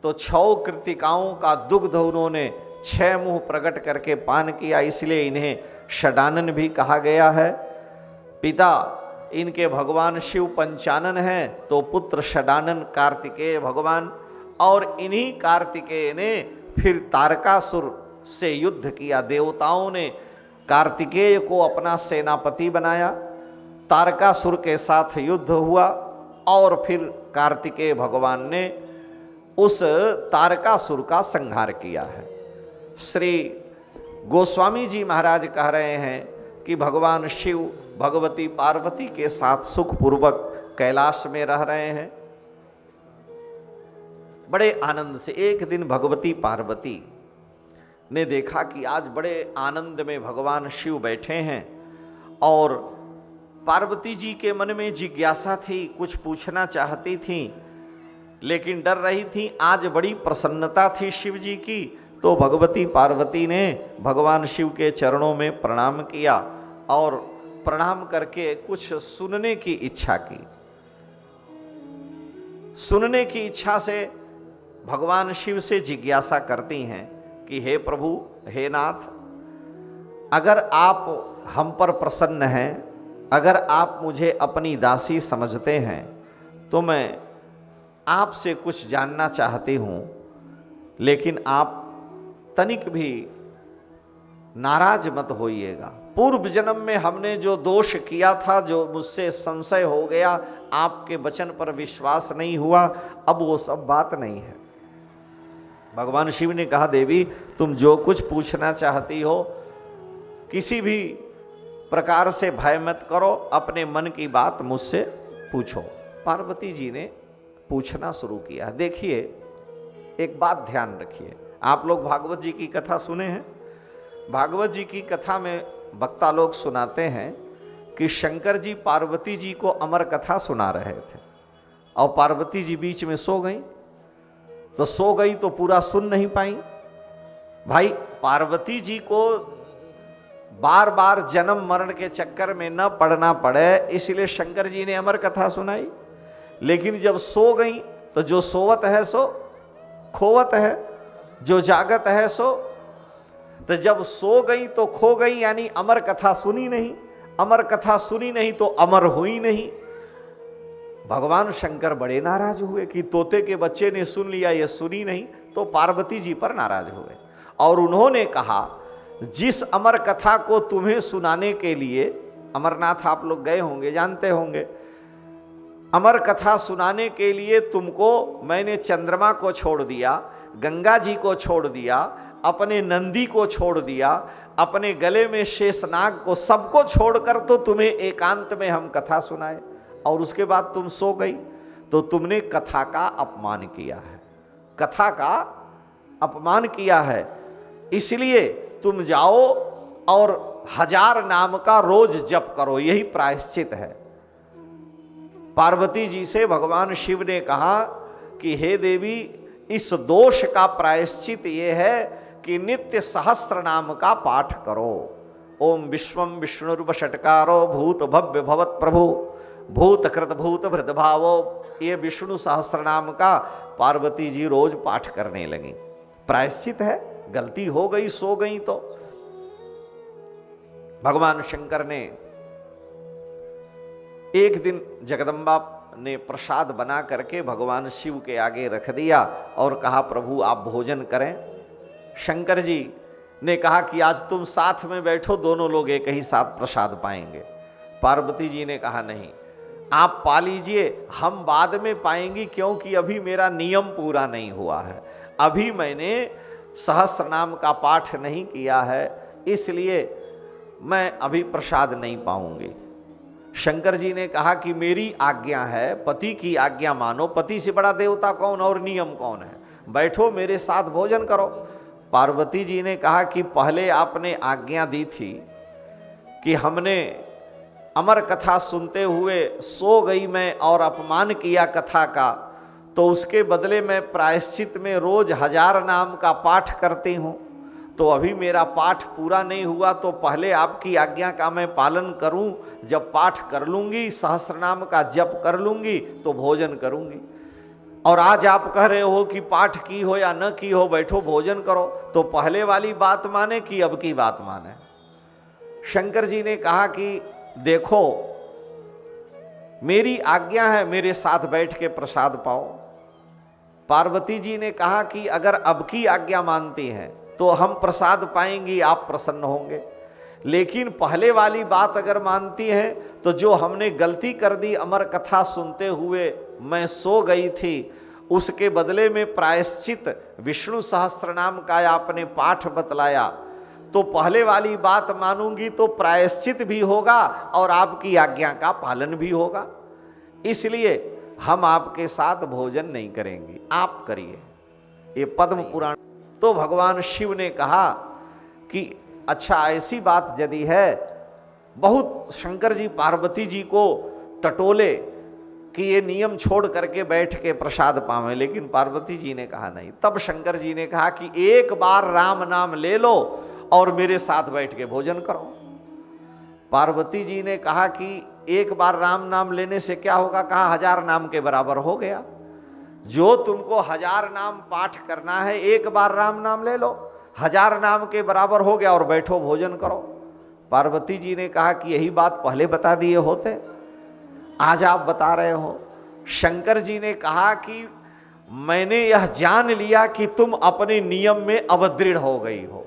तो 6 कृत्तिकाओं का दुग्ध उन्होंने 6 मुंह प्रकट करके पान किया, इसलिए इन्हें षडानन भी कहा गया है। पिता इनके भगवान शिव पंचानन हैं, तो पुत्र षडानन कार्तिकेय भगवान। और इन्हीं कार्तिकेय ने फिर तारकासुर से युद्ध किया। देवताओं ने कार्तिकेय को अपना सेनापति बनाया, तारकासुर के साथ युद्ध हुआ, और फिर कार्तिकेय भगवान ने उस तारकासुर का संहार किया है। श्री गोस्वामी जी महाराज कह रहे हैं कि भगवान शिव भगवती पार्वती के साथ सुख पूर्वक कैलाश में रह रहे हैं, बड़े आनंद से। एक दिन भगवती पार्वती ने देखा कि आज बड़े आनंद में भगवान शिव बैठे हैं, और पार्वती जी के मन में जिज्ञासा थी, कुछ पूछना चाहती थी, लेकिन डर रही थी। आज बड़ी प्रसन्नता थी शिव जी की, तो भगवती पार्वती ने भगवान शिव के चरणों में प्रणाम किया, और प्रणाम करके कुछ सुनने की इच्छा की। सुनने की इच्छा से भगवान शिव से जिज्ञासा करती हैं कि हे प्रभु, हे नाथ, अगर आप हम पर प्रसन्न हैं, अगर आप मुझे अपनी दासी समझते हैं, तो मैं आपसे कुछ जानना चाहती हूँ, लेकिन आप तनिक भी नाराज मत होइएगा। पूर्व जन्म में हमने जो दोष किया था, जो मुझसे संशय हो गया, आपके वचन पर विश्वास नहीं हुआ, अब वो सब बात नहीं है। भगवान शिव ने कहा, देवी तुम जो कुछ पूछना चाहती हो, किसी भी प्रकार से भय मत करो, अपने मन की बात मुझसे पूछो। पार्वती जी ने पूछना शुरू किया। देखिए, एक बात ध्यान रखिए, आप लोग भागवत जी की कथा सुने हैं। भागवत जी की कथा में वक्ता लोग सुनाते हैं कि शंकर जी पार्वती जी को अमर कथा सुना रहे थे, और पार्वती जी बीच में सो गई। तो सो गई तो पूरा सुन नहीं पाई। भाई, पार्वती जी को बार बार जन्म मरण के चक्कर में न पड़ना पड़े, इसलिए शंकर जी ने अमर कथा सुनाई। लेकिन जब सो गई तो जो सोवत है सो खोवत है, जो जागत है सो। तो जब सो गई तो खो गई, यानी अमर कथा सुनी नहीं। अमर कथा सुनी नहीं तो अमर हुई नहीं। भगवान शंकर बड़े नाराज हुए कि तोते के बच्चे ने सुन लिया, ये सुनी नहीं। तो पार्वती जी पर नाराज हुए और उन्होंने कहा, जिस अमर कथा को तुम्हें सुनाने के लिए, अमरनाथ आप लोग गए होंगे, जानते होंगे, अमर कथा सुनाने के लिए तुमको मैंने चंद्रमा को छोड़ दिया, गंगा जी को छोड़ दिया, अपने नंदी को छोड़ दिया, अपने गले में शेषनाग को, सबको छोड़कर तो तुम्हें एकांत में हम कथा सुनाए और उसके बाद तुम सो गई। तो तुमने कथा का अपमान किया है, कथा का अपमान किया है, इसलिए तुम जाओ और 1000 नाम का रोज जप करो, यही प्रायश्चित है। पार्वती जी से भगवान शिव ने कहा कि हे देवी, इस दोष का प्रायश्चित ये है कि नित्य सहस्त्र नाम का पाठ करो। ओम विश्वम विष्णुर्वषटकारो भूत भव्य भवत प्रभु भूत कृत भूत भृत भावो, ये विष्णु सहस्त्र नाम का पार्वती जी रोज पाठ करने लगी। प्रायश्चित है, गलती हो गई, सो गई तो। भगवान शंकर ने एक दिन जगदम्बा ने प्रसाद बना करके भगवान शिव के आगे रख दिया और कहा प्रभु आप भोजन करें। शंकर जी ने कहा कि आज तुम साथ में बैठो, दोनों लोग एक ही साथ प्रसाद पाएंगे। पार्वती जी ने कहा नहीं, आप पा लीजिए, हम बाद में पाएंगी, क्योंकि अभी मेरा नियम पूरा नहीं हुआ है, अभी मैंने सहस्र नाम का पाठ नहीं किया है, इसलिए मैं अभी प्रसाद नहीं पाऊंगी। शंकर जी ने कहा कि मेरी आज्ञा है, पति की आज्ञा मानो, पति से बड़ा देवता कौन और नियम कौन है, बैठो मेरे साथ भोजन करो। पार्वती जी ने कहा कि पहले आपने आज्ञा दी थी कि हमने अमर कथा सुनते हुए सो गई मैं और अपमान किया कथा का, तो उसके बदले में प्रायश्चित में रोज 1000 नाम का पाठ करती हूँ, तो अभी मेरा पाठ पूरा नहीं हुआ, तो पहले आपकी आज्ञा का मैं पालन करूं, जब पाठ कर लूंगी, सहस्र नाम का जप कर लूंगी तो भोजन करूंगी। और आज आप कह रहे हो कि पाठ की हो या न की हो, बैठो भोजन करो, तो पहले वाली बात माने कि अब की बात माने। शंकर जी ने कहा कि देखो मेरी आज्ञा है, मेरे साथ बैठ के प्रसाद पाओ। पार्वती जी ने कहा कि अगर अब की आज्ञा मानती हैं तो हम प्रसाद पाएंगी, आप प्रसन्न होंगे, लेकिन पहले वाली बात अगर मानती हैं तो जो हमने गलती कर दी, अमर कथा सुनते हुए मैं सो गई थी, उसके बदले में प्रायश्चित विष्णु सहस्त्र नाम का आपने पाठ बतलाया, तो पहले वाली बात मानूंगी तो प्रायश्चित भी होगा और आपकी आज्ञा का पालन भी होगा, इसलिए हम आपके साथ भोजन नहीं करेंगे, आप करिए। ये पद्म पुराण। तो भगवान शिव ने कहा कि अच्छा ऐसी बात यदि है, बहुत शंकर जी पार्वती जी को टटोले कि ये नियम छोड़ करके बैठ के प्रसाद पावें, लेकिन पार्वती जी ने कहा नहीं। तब शंकर जी ने कहा कि एक बार राम नाम ले लो और मेरे साथ बैठ के भोजन करो। पार्वती जी ने कहा कि एक बार राम नाम लेने से क्या होगा, कहा 1000 नाम के बराबर हो गया। जो तुमको 1000 नाम पाठ करना है, एक बार राम नाम ले लो, 1000 नाम के बराबर हो गया और बैठो भोजन करो। पार्वती जी ने कहा कि यही बात पहले बता दिए होते, आज आप बता रहे हो। शंकर जी ने कहा कि मैंने यह जान लिया कि तुम अपने नियम में अवदृढ़ हो गई हो।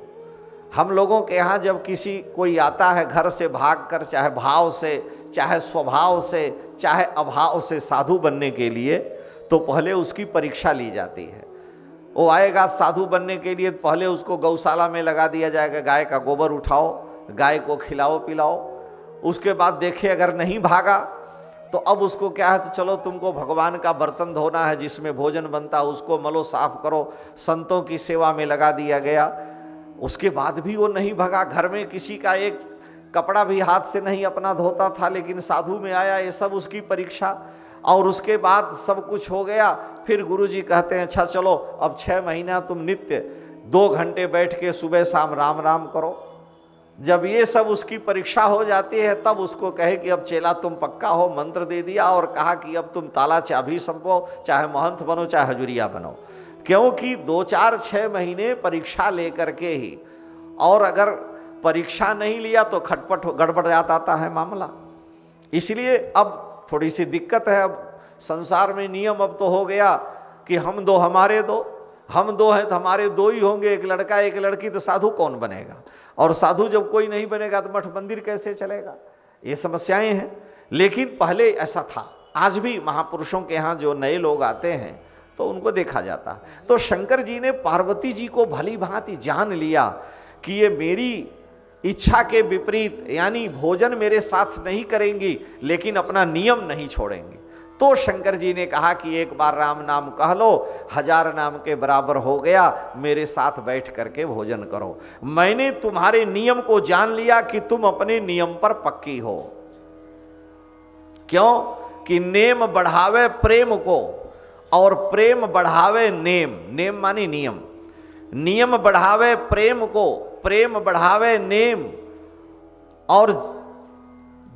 हम लोगों के यहाँ जब किसी कोई आता है घर से भागकर, चाहे भाव से, चाहे स्वभाव से, चाहे अभाव से साधु बनने के लिए, तो पहले उसकी परीक्षा ली जाती है। वो आएगा साधु बनने के लिए, पहले उसको गौशाला में लगा दिया जाएगा, गाय का गोबर उठाओ, गाय को खिलाओ पिलाओ, उसके बाद देखे अगर नहीं भागा तो अब उसको क्या है, तो चलो तुमको भगवान का बर्तन धोना है, जिसमें भोजन बनता है उसको मलो, साफ करो, संतों की सेवा में लगा दिया गया। उसके बाद भी वो नहीं भगा, घर में किसी का एक कपड़ा भी हाथ से नहीं अपना धोता था, लेकिन साधु में आया, ये सब उसकी परीक्षा। और उसके बाद सब कुछ हो गया, फिर गुरुजी कहते हैं अच्छा चलो अब 6 महीना तुम नित्य 2 घंटे बैठ के सुबह शाम राम राम करो। जब ये सब उसकी परीक्षा हो जाती है, तब उसको कहे कि अब चेला तुम पक्का हो, मंत्र दे दिया और कहा कि अब तुम ताला चाबी संपो, चाहे महंत बनो चाहे हजूरिया बनो, क्योंकि 2, 4, 6 महीने परीक्षा लेकर के ही, और अगर परीक्षा नहीं लिया तो खटपट गड़बड़ जाता है मामला। इसलिए अब थोड़ी सी दिक्कत है। अब संसार में नियम अब तो हो गया कि हम 2 हमारे 2, हम 2 हैं तो हमारे 2 ही होंगे, एक लड़का एक लड़की, तो साधु कौन बनेगा, और साधु जब कोई नहीं बनेगा तो मठ मंदिर कैसे चलेगा, ये समस्याएं हैं। लेकिन पहले ऐसा था, आज भी महापुरुषों के यहाँ जो नए लोग आते हैं तो उनको देखा जाता। तो शंकर जी ने पार्वती जी को भली भांति जान लिया कि ये मेरी इच्छा के विपरीत, यानी भोजन मेरे साथ नहीं करेंगी लेकिन अपना नियम नहीं छोड़ेंगी। तो शंकर जी ने कहा कि एक बार राम नाम कह लो, 1000 नाम के बराबर हो गया, मेरे साथ बैठ करके भोजन करो। मैंने तुम्हारे नियम को जान लिया कि तुम अपने नियम पर पक्की हो। क्यों? कि नेम बढ़ावे प्रेम को और प्रेम बढ़ावे नेम। नेम मानी नियम, नियम बढ़ावे प्रेम को, प्रेम बढ़ावे नेम। और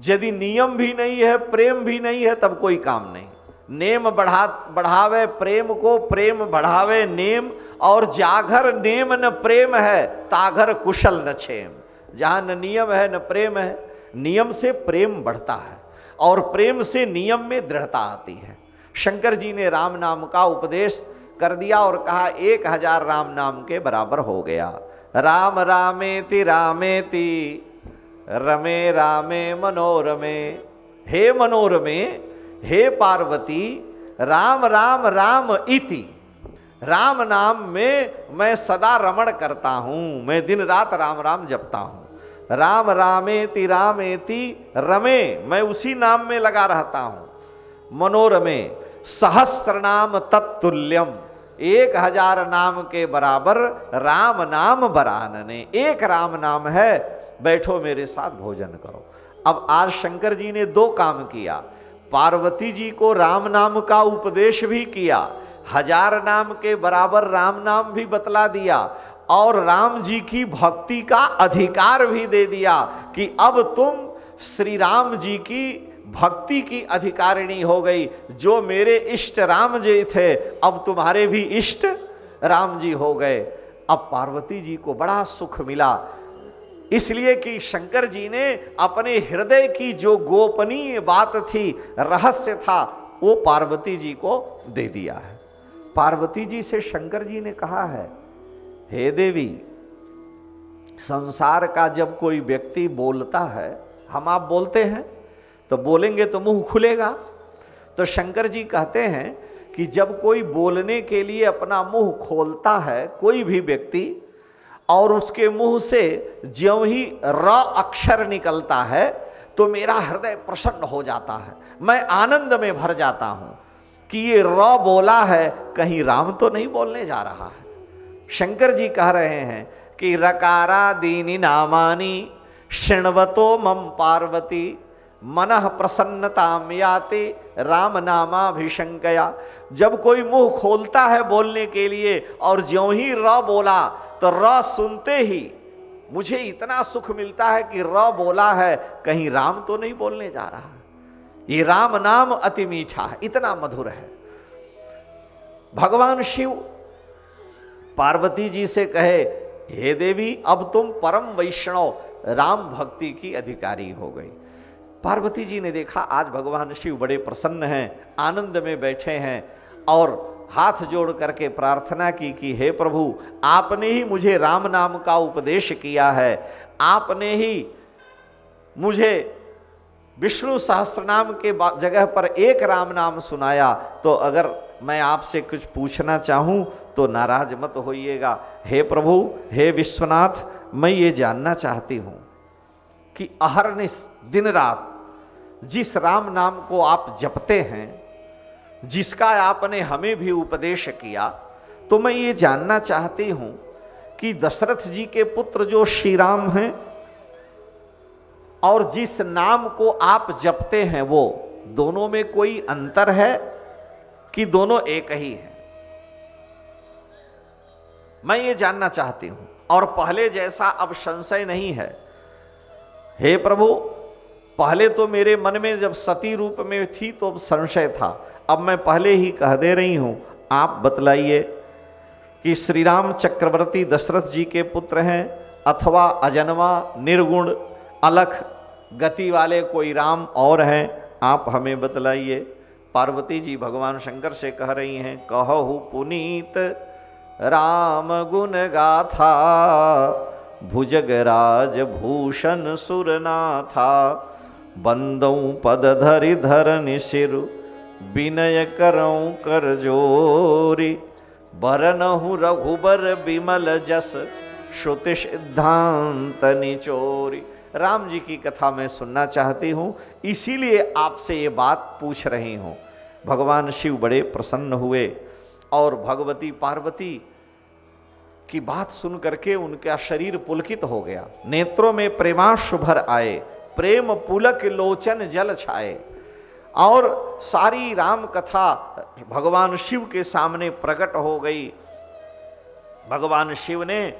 यदि नियम भी नहीं है, प्रेम भी नहीं है, तब कोई काम नहीं। नेम बढ़ावे प्रेम को, प्रेम बढ़ावे नेम। और जागर नेम न प्रेम है, तागर कुशल न क्षेम। जहां न नियम है न प्रेम है, नियम से प्रेम बढ़ता है और प्रेम से नियम में दृढ़ता आती है। शंकर जी ने राम नाम का उपदेश कर दिया और कहा 1000 राम नाम के बराबर हो गया। राम रामेति रामेति रमे रामे मनोरमे। हे मनोरमे, हे पार्वती, राम राम राम इति, राम नाम में मैं सदा रमण करता हूं, मैं दिन रात राम राम जपता हूं। राम रामेति रामेति रमे, मैं उसी नाम में लगा रहता हूं। मनोरमे सहस्र नाम तत्तुल्यम, 1000 नाम के बराबर राम नाम बरानने। एक राम नाम है, बैठो मेरे साथ भोजन करो। अब आज शंकर जी ने 2 काम किया। पार्वती जी को राम नाम का उपदेश भी किया, 1000 नाम के बराबर राम नाम भी बतला दिया और राम जी की भक्ति का अधिकार भी दे दिया कि अब तुम श्री राम जी की भक्ति की अधिकारिणी हो गई। जो मेरे इष्ट राम जी थे, अब तुम्हारे भी इष्ट राम जी हो गए। अब पार्वती जी को बड़ा सुख मिला, इसलिए कि शंकर जी ने अपने हृदय की जो गोपनीय बात थी, रहस्य था, वो पार्वती जी को दे दिया है। पार्वती जी से शंकर जी ने कहा है, हे देवी, संसार का जब कोई व्यक्ति बोलता है, हम आप बोलते हैं तो बोलेंगे तो मुंह खुलेगा। तो शंकर जी कहते हैं कि जब कोई बोलने के लिए अपना मुंह खोलता है कोई भी व्यक्ति, और उसके मुंह से ज्यों ही र अक्षर निकलता है तो मेरा हृदय प्रसन्न हो जाता है, मैं आनंद में भर जाता हूं कि ये र बोला है, कहीं राम तो नहीं बोलने जा रहा है। शंकर जी कह रहे हैं कि रकारा दीनी नामानी शृण्वतो मम पार्वती मनः प्रसन्नताम याति राम नामाभिशंकया। जब कोई मुंह खोलता है बोलने के लिए और ज्यों ही र बोला तो र सुनते ही मुझे इतना सुख मिलता है कि र बोला है, कहीं राम तो नहीं बोलने जा रहा है। ये राम नाम अति मीठा है, इतना मधुर है। भगवान शिव पार्वती जी से कहे, हे देवी, अब तुम परम वैष्णव राम भक्ति की अधिकारी हो गई। पार्वती जी ने देखा आज भगवान शिव बड़े प्रसन्न हैं, आनंद में बैठे हैं, और हाथ जोड़ करके प्रार्थना की कि हे प्रभु, आपने ही मुझे राम नाम का उपदेश किया है, आपने ही मुझे विष्णु सहस्त्रनाम के जगह पर एक राम नाम सुनाया, तो अगर मैं आपसे कुछ पूछना चाहूं तो नाराज मत होइएगा। हे प्रभु, हे विश्वनाथ, मैं ये जानना चाहती हूं कि अहरनिश दिन रात जिस राम नाम को आप जपते हैं, जिसका आपने हमें भी उपदेश किया, तो मैं ये जानना चाहती हूं कि दशरथ जी के पुत्र जो श्री राम हैं और जिस नाम को आप जपते हैं, वो दोनों में कोई अंतर है कि दोनों एक ही हैं? मैं ये जानना चाहती हूं, और पहले जैसा अब संशय नहीं है। हे प्रभु, पहले तो मेरे मन में जब सती रूप में थी तो संशय था, अब मैं पहले ही कह दे रही हूं, आप बतलाइए कि श्री राम चक्रवर्ती दशरथ जी के पुत्र हैं अथवा अजन्मा निर्गुण अलख गति वाले कोई राम और हैं, आप हमें बतलाइए। पार्वती जी भगवान शंकर से कह रही हैं, कहु पुनीत राम गुण गाथा भुजगराज भूषण सुरनाथा बंदौ पद धरि धरनि सिरु विनय करऊं कर जोरी, बरनहु रघुबर विमल जस, श्रुति सिद्धांत निचोरी। राम जी की कथा मैं सुनना चाहती हूँ, इसीलिए आपसे ये बात पूछ रही हूँ। भगवान शिव बड़े प्रसन्न हुए और भगवती पार्वती की बात सुन करके उनका शरीर पुलकित हो गया, नेत्रों में प्रेमाश्रु भर आए, प्रेम पुलक लोचन जल छाए। और सारी राम कथा भगवान शिव के सामने प्रकट हो गई। भगवान शिव ने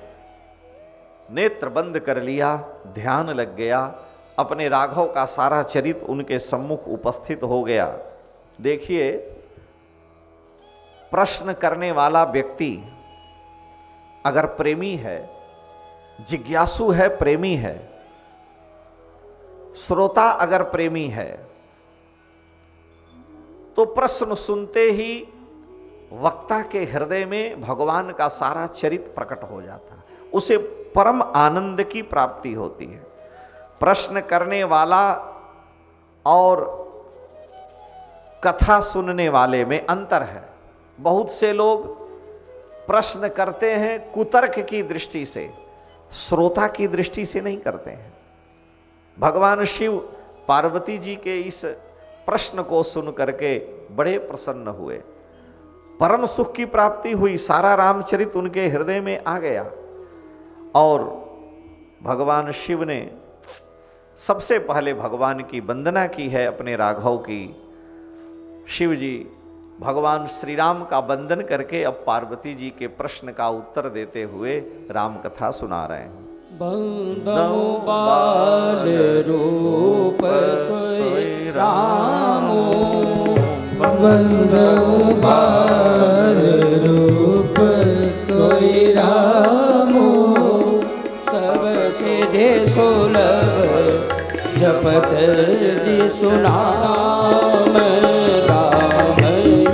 नेत्र बंद कर लिया, ध्यान लग गया, अपने राघव का सारा चरित्र उनके सम्मुख उपस्थित हो गया। देखिए, प्रश्न करने वाला व्यक्ति अगर प्रेमी है, जिज्ञासु है, प्रेमी है, श्रोता अगर प्रेमी है, तो प्रश्न सुनते ही वक्ता के हृदय में भगवान का सारा चरित्र प्रकट हो जाता है, उसे परम आनंद की प्राप्ति होती है। प्रश्न करने वाला और कथा सुनने वाले में अंतर है। बहुत से लोग प्रश्न करते हैं कुतर्क की दृष्टि से, श्रोता की दृष्टि से नहीं करते हैं। भगवान शिव पार्वती जी के इस प्रश्न को सुन करके बड़े प्रसन्न हुए, परम सुख की प्राप्ति हुई, सारा रामचरित उनके हृदय में आ गया। और भगवान शिव ने सबसे पहले भगवान की वंदना की है, अपने राघव की। शिव जी भगवान श्री राम का वंदन करके अब पार्वती जी के प्रश्न का उत्तर देते हुए राम कथा सुना रहे हैं। बंदौ बाल रूप सोई रामो, बंदौ बाल रूप सोई रामो, सब सिद्धि सुलभ जपत जी सुनाम, राम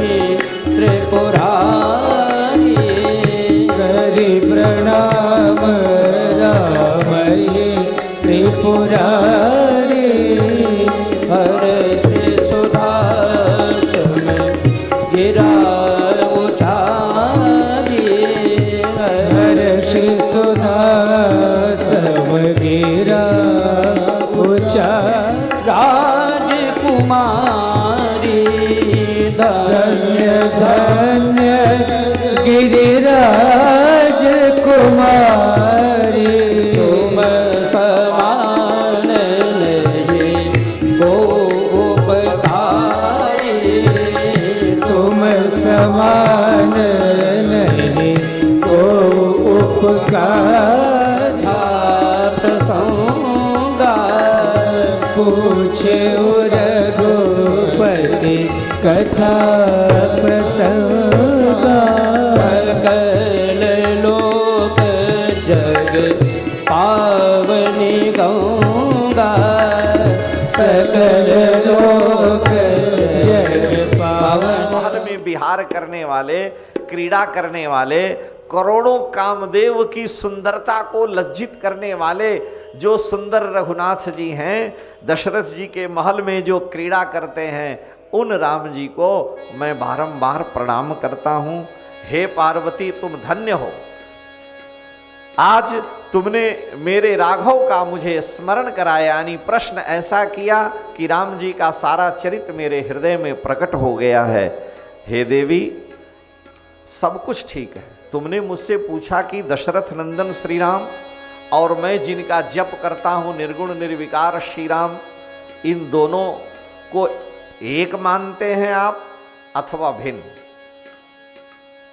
ये त्रिपुरारी करि प्रणाम, राम ये त्रिपुरारी हर से सुधासन गिरा उठारी, हर से सुधासन गिरा उचा, राजकुमारी धन्य धन्य गिरिराज कुमारी, तुम समान नहीं को उपकारी, तुम समान नहीं को उपकारी, पूछे रघुपति कथा प्रसंगा, सकल लोक जग पावनी गंगा, सकल लोक जग पावन। महल में विहार करने वाले, क्रीड़ा करने वाले, करोड़ों कामदेव की सुंदरता को लज्जित करने वाले जो सुंदर रघुनाथ जी हैं, दशरथ जी के महल में जो क्रीड़ा करते हैं, उन राम जी को मैं बारंबार प्रणाम करता हूं। हे पार्वती, तुम धन्य हो, आज तुमने मेरे राघव का मुझे स्मरण कराया, यानी प्रश्न ऐसा किया कि राम जी का सारा चरित्र मेरे हृदय में प्रकट हो गया है। हे देवी, सब कुछ ठीक है, तुमने मुझसे पूछा कि दशरथ नंदन श्री राम और मैं जिनका जप करता हूं निर्गुण निर्विकार श्री राम, इन दोनों को एक मानते हैं आप अथवा भिन्न?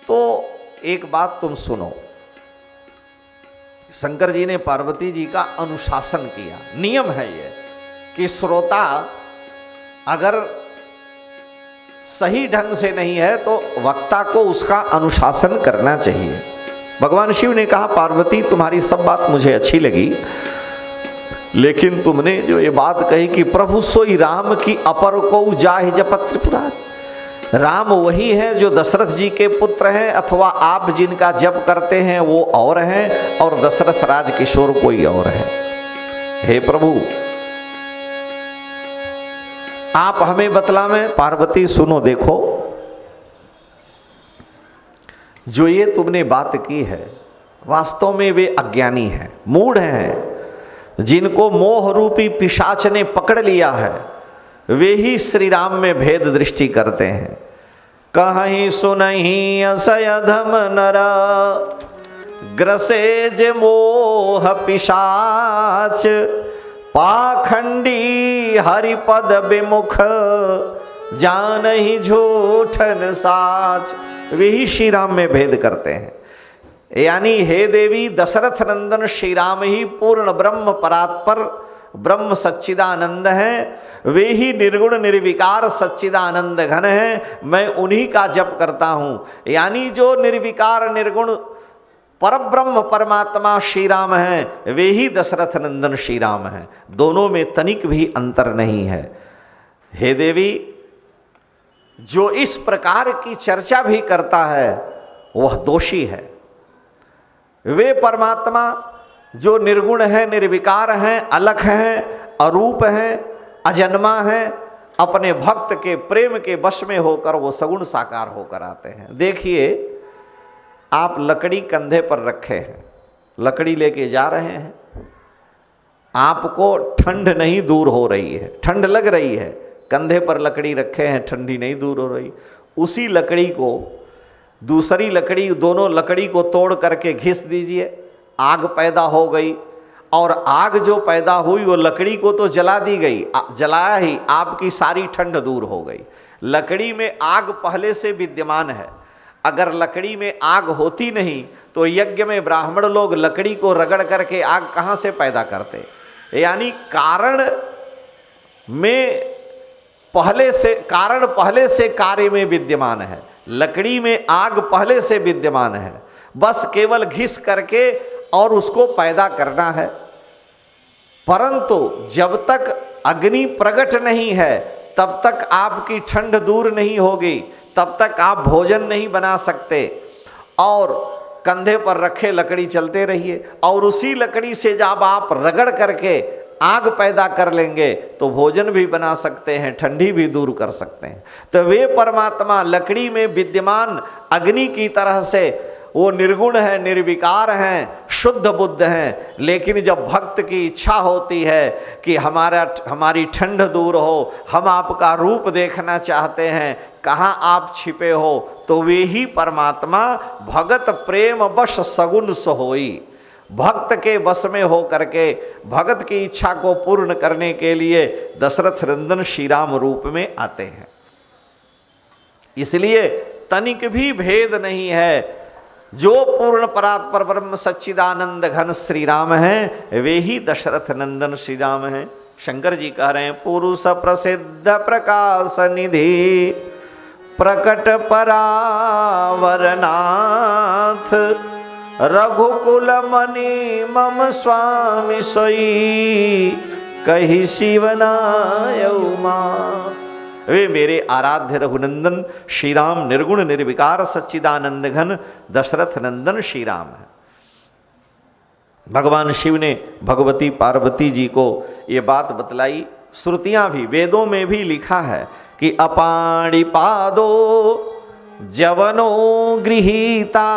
तो एक बात तुम सुनो। शंकर जी ने पार्वती जी का अनुशासन किया। नियम है ये कि श्रोता अगर सही ढंग से नहीं है तो वक्ता को उसका अनुशासन करना चाहिए। भगवान शिव ने कहा, पार्वती तुम्हारी सब बात मुझे अच्छी लगी, लेकिन तुमने जो ये बात कही कि प्रभु सोई राम की अपर को जाहि जपत त्रिपुरारी, राम वही है जो दशरथ जी के पुत्र हैं, अथवा आप जिनका जप करते हैं वो और हैं और दशरथ राज किशोर कोई और है। हे प्रभु, आप हमें बतलावें। पार्वती सुनो, देखो जो ये तुमने बात की है वास्तव में वे अज्ञानी हैं, मूढ़ हैं, जिनको मोह रूपी पिशाच ने पकड़ लिया है, वे ही श्री राम में भेद दृष्टि करते हैं। कहीं सुनहि असयधम नरा ग्रसे जे मोह पिशाच पाखंडी हरिपद विमुख जानहि झूठन साच। वे ही श्री राम में भेद करते हैं। यानी हे देवी, दशरथ नंदन श्री राम ही पूर्ण ब्रह्म परात्पर ब्रह्म सच्चिदानंद हैं। वे ही निर्गुण निर्विकार सच्चिदानंद घन हैं। मैं उन्हीं का जप करता हूं। यानी जो निर्विकार निर्गुण परब्रह्म परमात्मा श्री राम हैं, वे ही दशरथ नंदन श्री राम हैं। दोनों में तनिक भी अंतर नहीं है। हे देवी, जो इस प्रकार की चर्चा भी करता है वह दोषी है। वे परमात्मा जो निर्गुण है, निर्विकार हैं, अलख हैं, अरूप हैं, अजन्मा हैं, अपने भक्त के प्रेम के वश में होकर वो सगुण साकार होकर आते हैं। देखिए, आप लकड़ी कंधे पर रखे हैं, लकड़ी लेके जा रहे हैं, आपको ठंड नहीं दूर हो रही है, ठंड लग रही है, कंधे पर लकड़ी रखे हैं, ठंडी नहीं दूर हो रही। उसी लकड़ी को दूसरी लकड़ी, दोनों लकड़ी को तोड़ करके घिस दीजिए, आग पैदा हो गई, और आग जो पैदा हुई वो लकड़ी को तो जला दी गई, जलाया ही, आपकी सारी ठंड दूर हो गई। लकड़ी में आग पहले से विद्यमान है। अगर लकड़ी में आग होती नहीं तो यज्ञ में ब्राह्मण लोग लकड़ी को रगड़ करके आग कहाँ से पैदा करते। यानी कारण पहले से कार्य में विद्यमान है। लकड़ी में आग पहले से विद्यमान है, बस केवल घिस करके और उसको पैदा करना है। परंतु जब तक अग्नि प्रकट नहीं है तब तक आपकी ठंड दूर नहीं होगी, तब तक आप भोजन नहीं बना सकते। और कंधे पर रखे लकड़ी चलते रहिए, और उसी लकड़ी से जब आप रगड़ करके आग पैदा कर लेंगे तो भोजन भी बना सकते हैं, ठंडी भी दूर कर सकते हैं। तो वे परमात्मा लकड़ी में विद्यमान अग्नि की तरह से वो निर्गुण है, निर्विकार हैं, शुद्ध बुद्ध हैं। लेकिन जब भक्त की इच्छा होती है कि हमारी ठंड दूर हो, हम आपका रूप देखना चाहते हैं, कहाँ आप छिपे हो, तो वे ही परमात्मा भगत प्रेम वश सगुन सोई, भक्त के वश में हो करके भगत की इच्छा को पूर्ण करने के लिए दशरथ नंदन श्री राम रूप में आते हैं। इसलिए तनिक भी भेद नहीं है। जो पूर्ण परात्पर ब्रह्म सच्चिदानंद घन श्री राम हैं, वे ही दशरथ नंदन श्री राम हैं। शंकर जी कह रहे हैं, पुरुष प्रसिद्ध प्रकाश निधि प्रकट परावरनाथ रघुकुल मणि मम स्वामी सोई कही शिवनायौ माथ। वे मेरे आराध्य रघुनंदन श्री राम निर्गुण निर्विकार सच्चिदानंद घन दशरथ नंदन श्री राम है। भगवान शिव ने भगवती पार्वती जी को ये बात बतलाई। श्रुतियां भी, वेदों में भी लिखा है कि अपाणि पादो जवनो गृहीता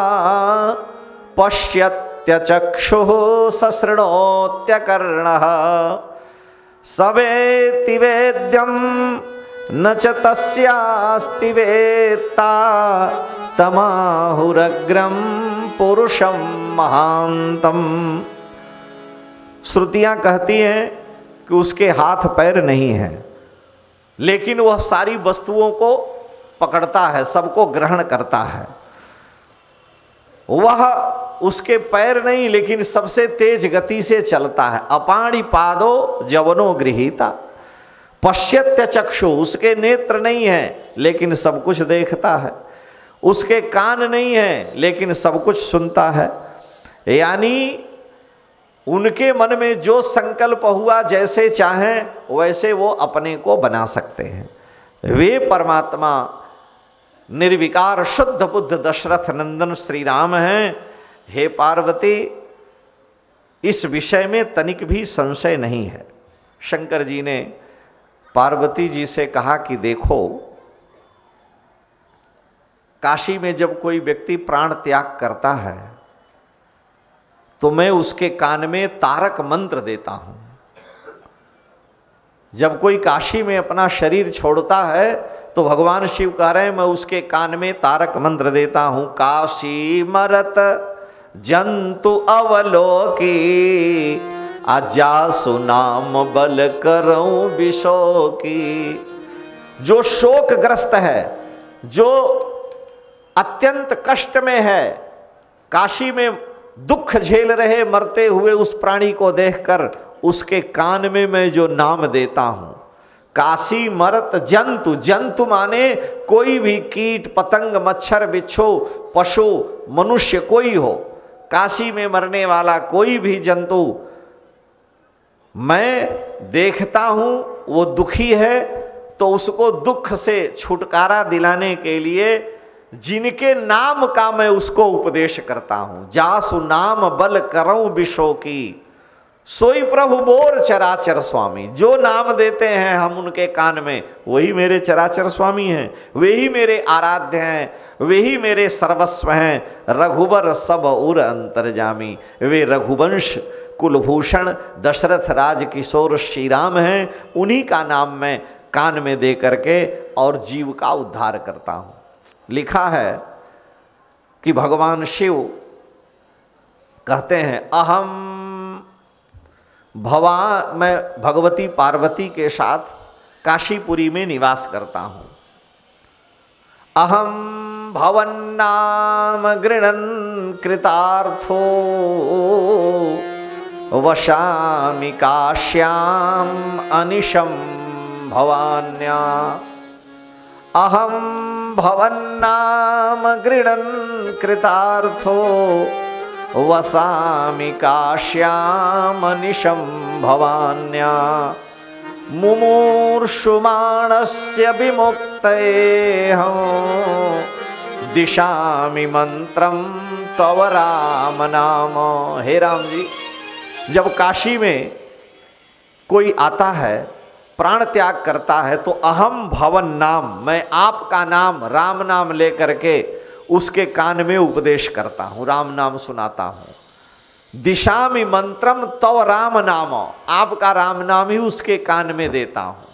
पश्यत्य चक्षुः ससृणोत्यकर्णः सवेति वेद्यं न च तस्यास्ति वेत्ता तमाहुरग्रम पुरुषम महांतम। श्रुतियां कहती हैं कि उसके हाथ पैर नहीं हैं, लेकिन वह सारी वस्तुओं को पकड़ता है, सबको ग्रहण करता है। वह उसके पैर नहीं, लेकिन सबसे तेज गति से चलता है। अपाणि पादो जवनो गृहीता पश्यत्य चक्षु, उसके नेत्र नहीं है लेकिन सब कुछ देखता है। उसके कान नहीं है लेकिन सब कुछ सुनता है। यानी उनके मन में जो संकल्प हुआ, जैसे चाहें वैसे वो अपने को बना सकते हैं। वे परमात्मा निर्विकार शुद्ध बुद्ध दशरथ नंदन श्री राम हैं। हे पार्वती, इस विषय में तनिक भी संशय नहीं है। शंकर जी ने पार्वती जी से कहा कि देखो, काशी में जब कोई व्यक्ति प्राण त्याग करता है तो मैं उसके कान में तारक मंत्र देता हूं। जब कोई काशी में अपना शरीर छोड़ता है तो भगवान शिव कह रहे हैं मैं उसके कान में तारक मंत्र देता हूं। काशी मरत जंतु अवलोकी आजा सुनाम बल करऊं विशो की। जो शोकग्रस्त है, जो अत्यंत कष्ट में है, काशी में दुख झेल रहे मरते हुए उस प्राणी को देखकर उसके कान में मैं जो नाम देता हूं, काशी मरत जंतु, जंतु माने कोई भी कीट पतंग मच्छर बिच्छू पशु मनुष्य कोई हो, काशी में मरने वाला कोई भी जंतु मैं देखता हूं वो दुखी है तो उसको दुख से छुटकारा दिलाने के लिए जिनके नाम का मैं उसको उपदेश करता हूं। जासु नाम बल करऊं विशो की, सोई प्रभु मोर चराचर स्वामी। जो नाम देते हैं हम उनके कान में, वही मेरे चराचर स्वामी हैं, वही मेरे आराध्य हैं, वही मेरे सर्वस्व हैं। रघुबर सब उर अंतर्जामी, वे रघुवंश कुलभूषण दशरथ राज किशोर श्री राम हैं। उन्हीं का नाम मैं कान में दे करके और जीव का उद्धार करता हूं। लिखा है कि भगवान शिव कहते हैं अहम भवान, मैं भगवती पार्वती के साथ काशीपुरी में निवास करता हूं। अहम भवन्नाम गृणन कृतार्थो वशामि काश्याम अनिशम भवान्या। अहम भवन्नाम गृणन कृतार्थो वसामि काश्याम निशं भवान्या। मुमूर्षुमाणस्य विमुक्तेऽहं दिशामि मंत्रम तव राम नाम। हे राम जी, जब काशी में कोई आता है प्राण त्याग करता है तो अहम भवन नाम, मैं आपका नाम राम नाम लेकर के उसके कान में उपदेश करता हूं, राम नाम सुनाता हूं। दिशामि मंत्रम तव राम नाम, आपका राम नाम ही उसके कान में देता हूं।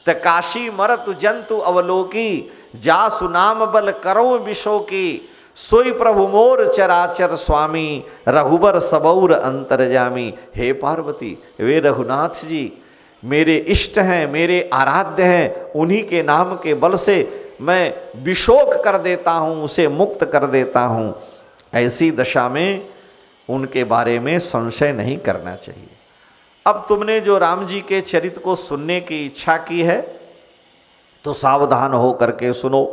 त काशी मरतु जंतु अवलोकी जासु नाम बल करो विशो की। सोई प्रभु मोर चराचर स्वामी रघुबर सबौर अंतर्जामी। हे पार्वती, वे रघुनाथ जी मेरे इष्ट हैं, मेरे आराध्य हैं। उन्हीं के नाम के बल से मैं विशोक कर देता हूं, उसे मुक्त कर देता हूं। ऐसी दशा में उनके बारे में संशय नहीं करना चाहिए। अब तुमने जो राम जी के चरित्र को सुनने की इच्छा की है तो सावधान हो करके सुनो।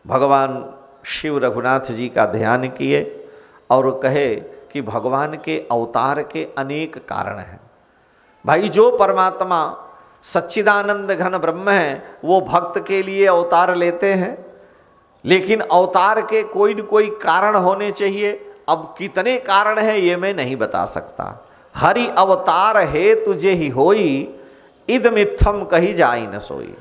भगवान शिव रघुनाथ जी का ध्यान किए और कहे कि भगवान के अवतार के अनेक कारण हैं। भाई, जो परमात्मा सच्चिदानंद घन ब्रह्म है वो भक्त के लिए अवतार लेते हैं, लेकिन अवतार के कोई न कोई कारण होने चाहिए। अब कितने कारण हैं ये मैं नहीं बता सकता। हरि अवतार है तुझे ही होई, इदमित्थम कही जाई न सोई।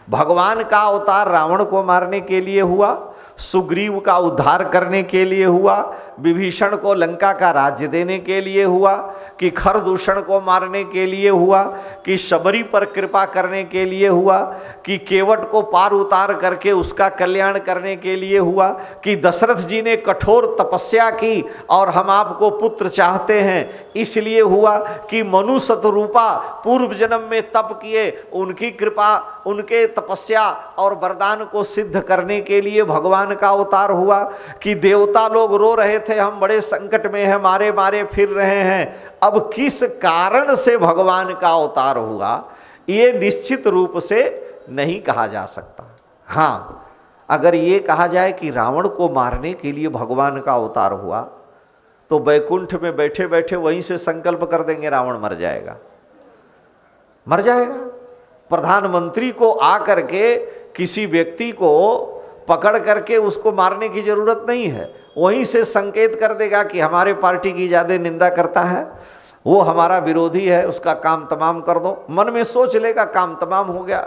भगवान का अवतार रावण को मारने के लिए हुआ, सुग्रीव का उद्धार करने के लिए हुआ, विभीषण को लंका का राज्य देने के लिए हुआ, कि खरदूषण को मारने के लिए हुआ, कि शबरी पर कृपा करने के लिए हुआ, कि केवट को पार उतार करके उसका कल्याण करने के लिए हुआ, कि दशरथ जी ने कठोर तपस्या की और हम आपको पुत्र चाहते हैं इसलिए हुआ, कि मनु शतरूपा पूर्व जन्म में तप किए, उनकी कृपा उनके तपस्या और वरदान को सिद्ध करने के लिए भगवान का अवतार हुआ, कि देवता लोग रो रहे थे हम बड़े संकट में हैं, मारे मारे फिर रहे हैं। अब किस कारण से भगवान का अवतार हुआ ये निश्चित रूप से नहीं कहा जा सकता। हाँ, अगर ये कहा जाए कि रावण को मारने के लिए भगवान का अवतार हुआ तो वैकुंठ में बैठे बैठे वहीं से संकल्प कर देंगे रावण मर जाएगा, मर जाएगा। प्रधानमंत्री को आकर के किसी व्यक्ति को पकड़ करके उसको मारने की जरूरत नहीं है, वहीं से संकेत कर देगा कि हमारे पार्टी की ज्यादा निंदा करता है, वो हमारा विरोधी है, उसका काम तमाम कर दो। मन में सोच लेगा, काम तमाम हो गया।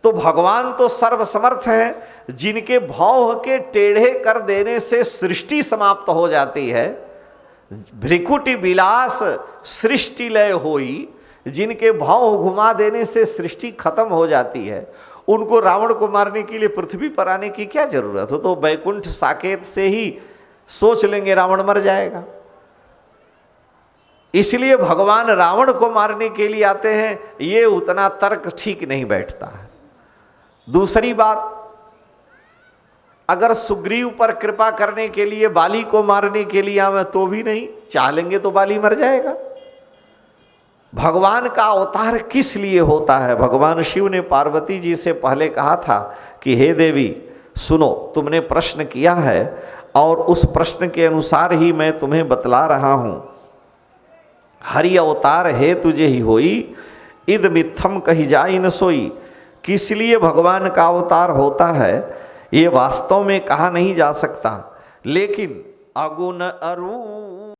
तो भगवान तो सर्वसमर्थ हैं, जिनके भौं के टेढ़े कर देने से सृष्टि समाप्त हो जाती है। भ्रिकुटी विलास सृष्टि लय होई, जिनके भाव घुमा देने से सृष्टि खत्म हो जाती है, उनको रावण को मारने के लिए पृथ्वी पर आने की क्या जरूरत हो? तो वैकुंठ साकेत से ही सोच लेंगे रावण मर जाएगा। इसलिए भगवान रावण को मारने के लिए आते हैं, ये उतना तर्क ठीक नहीं बैठता है। दूसरी बात, अगर सुग्रीव पर कृपा करने के लिए बाली को मारने के लिए आवे तो भी नहीं, चाह लेंगे तो बाली मर जाएगा। भगवान का अवतार किस लिए होता है? भगवान शिव ने पार्वती जी से पहले कहा था कि हे देवी सुनो, तुमने प्रश्न किया है और उस प्रश्न के अनुसार ही मैं तुम्हें बतला रहा हूं। हरि अवतार है तुझे ही होई, इद मिथम कही जाई न सोई। किस लिए भगवान का अवतार होता है ये वास्तव में कहा नहीं जा सकता, लेकिन अगुण अरू